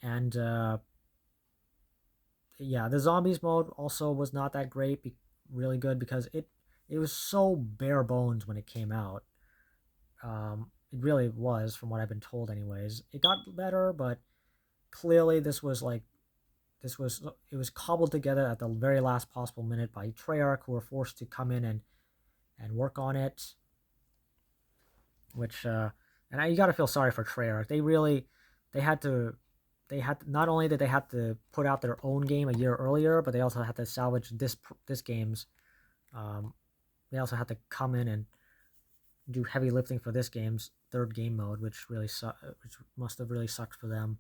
and yeah, the zombies mode also was not that great. Really good because it was so bare bones when it came out. It really was, from what I've been told. Anyways, it got better, but clearly this was it was cobbled together at the very last possible minute by Treyarch, who were forced to come in and work on it. Which you got to feel sorry for Treyarch. They had to not only did they have to put out their own game a year earlier, but they also had to salvage this game's. Um, they also had to come in and do heavy lifting for this game's third game mode, which must have really sucked for them.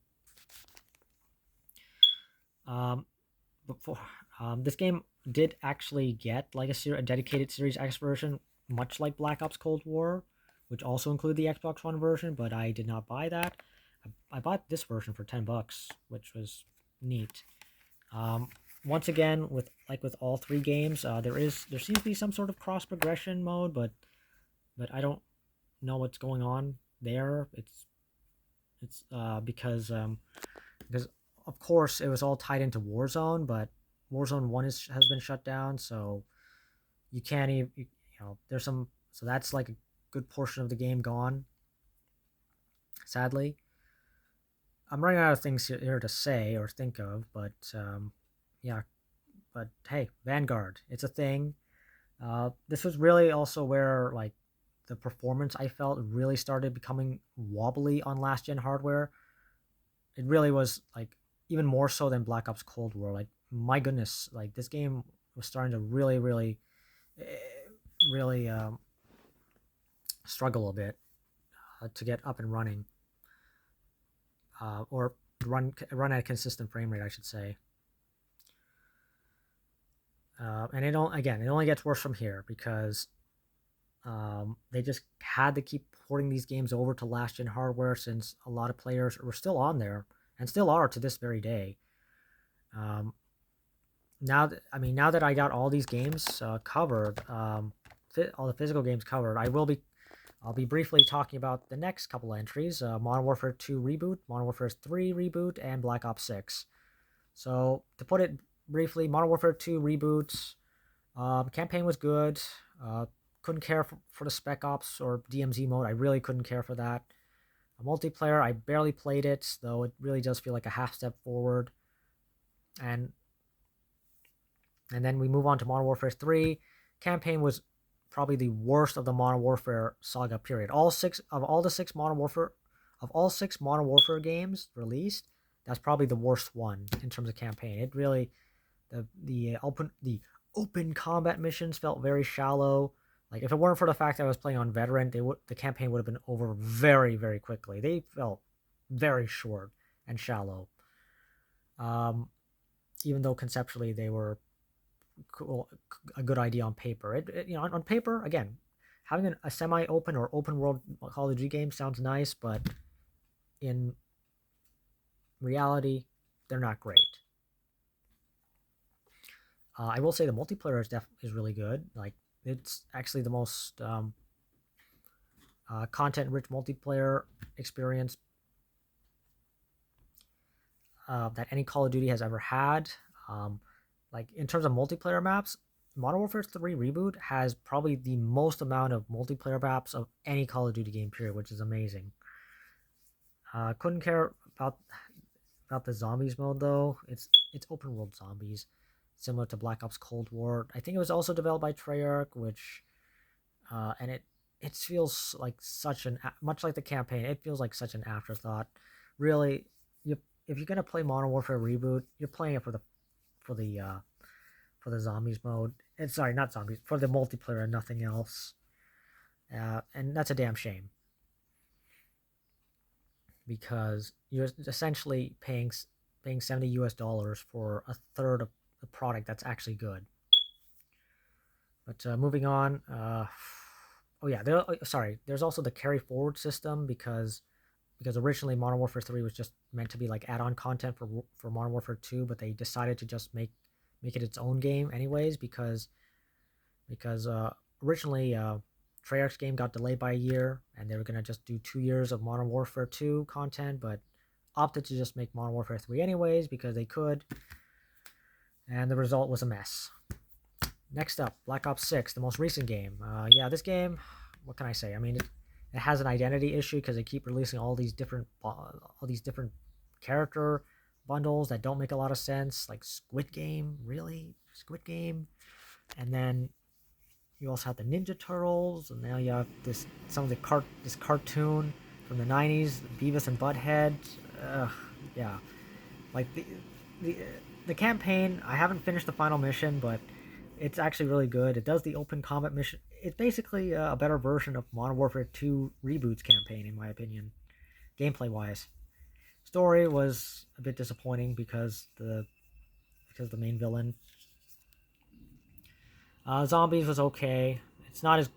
Um, before this game did actually get like a dedicated Series X version, much like Black Ops Cold War, which also included the Xbox One version, but I did not buy that. I bought this version for $10, which was neat. Um, Once again, with all three games, there seems to be some sort of cross progression mode, but I don't know what's going on there. It's because of course it was all tied into Warzone, but Warzone One has been shut down, so you can't even there's some so that's like a good portion of the game gone. Sadly, I'm running out of things here to say or think of, but yeah. But hey, Vanguard, it's a thing. This was really also where like the performance I felt really started becoming wobbly on last gen hardware. It really was like even more so than Black Ops Cold War. Like my goodness, like this game was starting to eh, really struggle a bit to get up and running, or run at a consistent frame rate, I should say. And it only gets worse from here because they just had to keep porting these games over to last gen hardware since a lot of players were still on there and still are to this very day. Um, now that I got all these games covered, all the physical games covered, I'll be briefly talking about the next couple of entries: Modern Warfare 2 reboot, Modern Warfare 3 reboot, and Black Ops 6. So to put it briefly, Modern Warfare 2 reboot. Campaign was good. Couldn't care for the Spec Ops or DMZ mode. I really couldn't care for that. A multiplayer, I barely played it, though it really does feel like a half step forward. And then we move on to Modern Warfare 3. Campaign was probably the worst of the Modern Warfare saga period. All six Modern Warfare games released, that's probably the worst one in terms of campaign. It really the open combat missions felt very shallow. Like if it weren't for the fact that I was playing on veteran, the campaign would have been over very very quickly. They felt very short and shallow. Um, Even though conceptually they were cool, a good idea on paper. On paper, again, having a semi-open or open world Call of Duty game sounds nice, but in reality, they're not great. I will say the multiplayer is really good. Like it's actually the most content-rich multiplayer experience that any Call of Duty has ever had. Like in terms of multiplayer maps, Modern Warfare 3 Reboot has probably the most amount of multiplayer maps of any Call of Duty game period, which is amazing. Couldn't care about the zombies mode though. It's open world zombies, similar to Black Ops Cold War. I think it was also developed by Treyarch, which and it feels like much like the campaign. It feels like such an afterthought. Really, you if you're gonna play Modern Warfare Reboot, you're playing it for the uh, for the zombies mode. And sorry, not zombies, for the multiplayer and nothing else. And that's a damn shame because you're essentially paying $70 for a third of the product that's actually good. But moving on. Oh yeah, there's also the carry forward system because originally Modern Warfare 3 was just meant to be like add-on content for Modern Warfare 2, but they decided to just make it its own game anyways because originally Treyarch's game got delayed by a year and they were gonna just do 2 years of Modern Warfare 2 content, but opted to just make Modern Warfare 3 anyways because they could, and the result was a mess. Next up, Black Ops 6, the most recent game. Yeah, this game, what can I say? I mean, it has an identity issue because they keep releasing all these different character bundles that don't make a lot of sense, like Squid Game, really? Squid Game? And then you also have the Ninja Turtles, and now you have this cartoon from the 90s, Beavis and Butthead. Yeah, like the the campaign. I haven't finished the final mission, but it's actually really good. It does the open combat mission. It's basically a better version of Modern Warfare 2 Reboot's campaign, in my opinion, gameplay wise. Story was a bit disappointing because the main villain. Zombies was okay. It's not as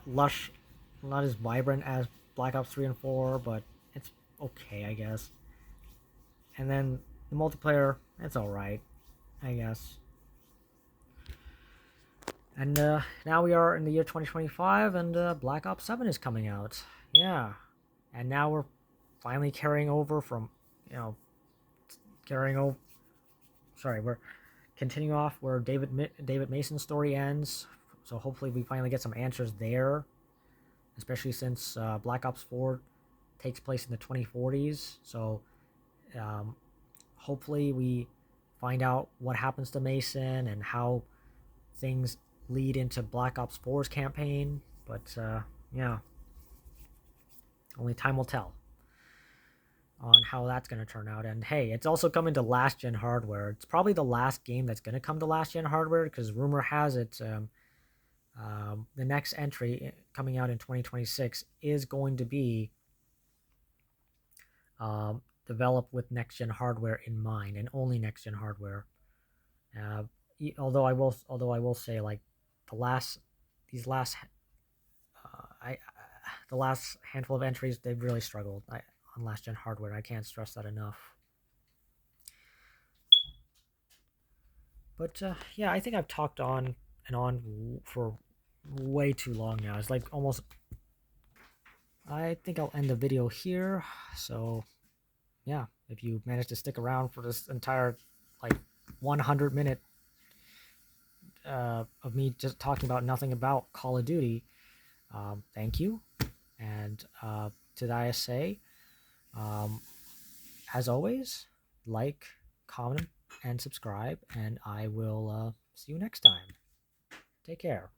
lush, not as vibrant as Black Ops 3 and 4, but it's okay, I guess. And then the multiplayer, it's alright, I guess. And now we are in the year 2025, and Black Ops 7 is coming out. Yeah. And now we're finally carrying over from, you know, carrying over. Sorry, we're continuing off where David Mason's story ends. So hopefully we finally get some answers there, especially since Black Ops 4 takes place in the 2040s. So um, hopefully we find out what happens to Mason and how things lead into Black Ops 4's campaign. But yeah, only time will tell on how that's going to turn out. And hey, it's also coming to last gen hardware. It's probably the last game that's going to come to last gen hardware because rumor has it the next entry coming out in 2026 is going to be developed with next gen hardware in mind and only next gen hardware. Uh, although I will say like the last these last I the last handful of entries they've really struggled on last gen hardware. I can't stress that enough. But yeah, I think I've talked on and on for way too long now. It's like almost. I think I'll end the video here. So yeah, if you managed to stick around for this entire like 100-minute of me just talking about nothing about Call of Duty, thank you. And did I say, um, as always, like, comment, and subscribe, and I will see you next time. Take care.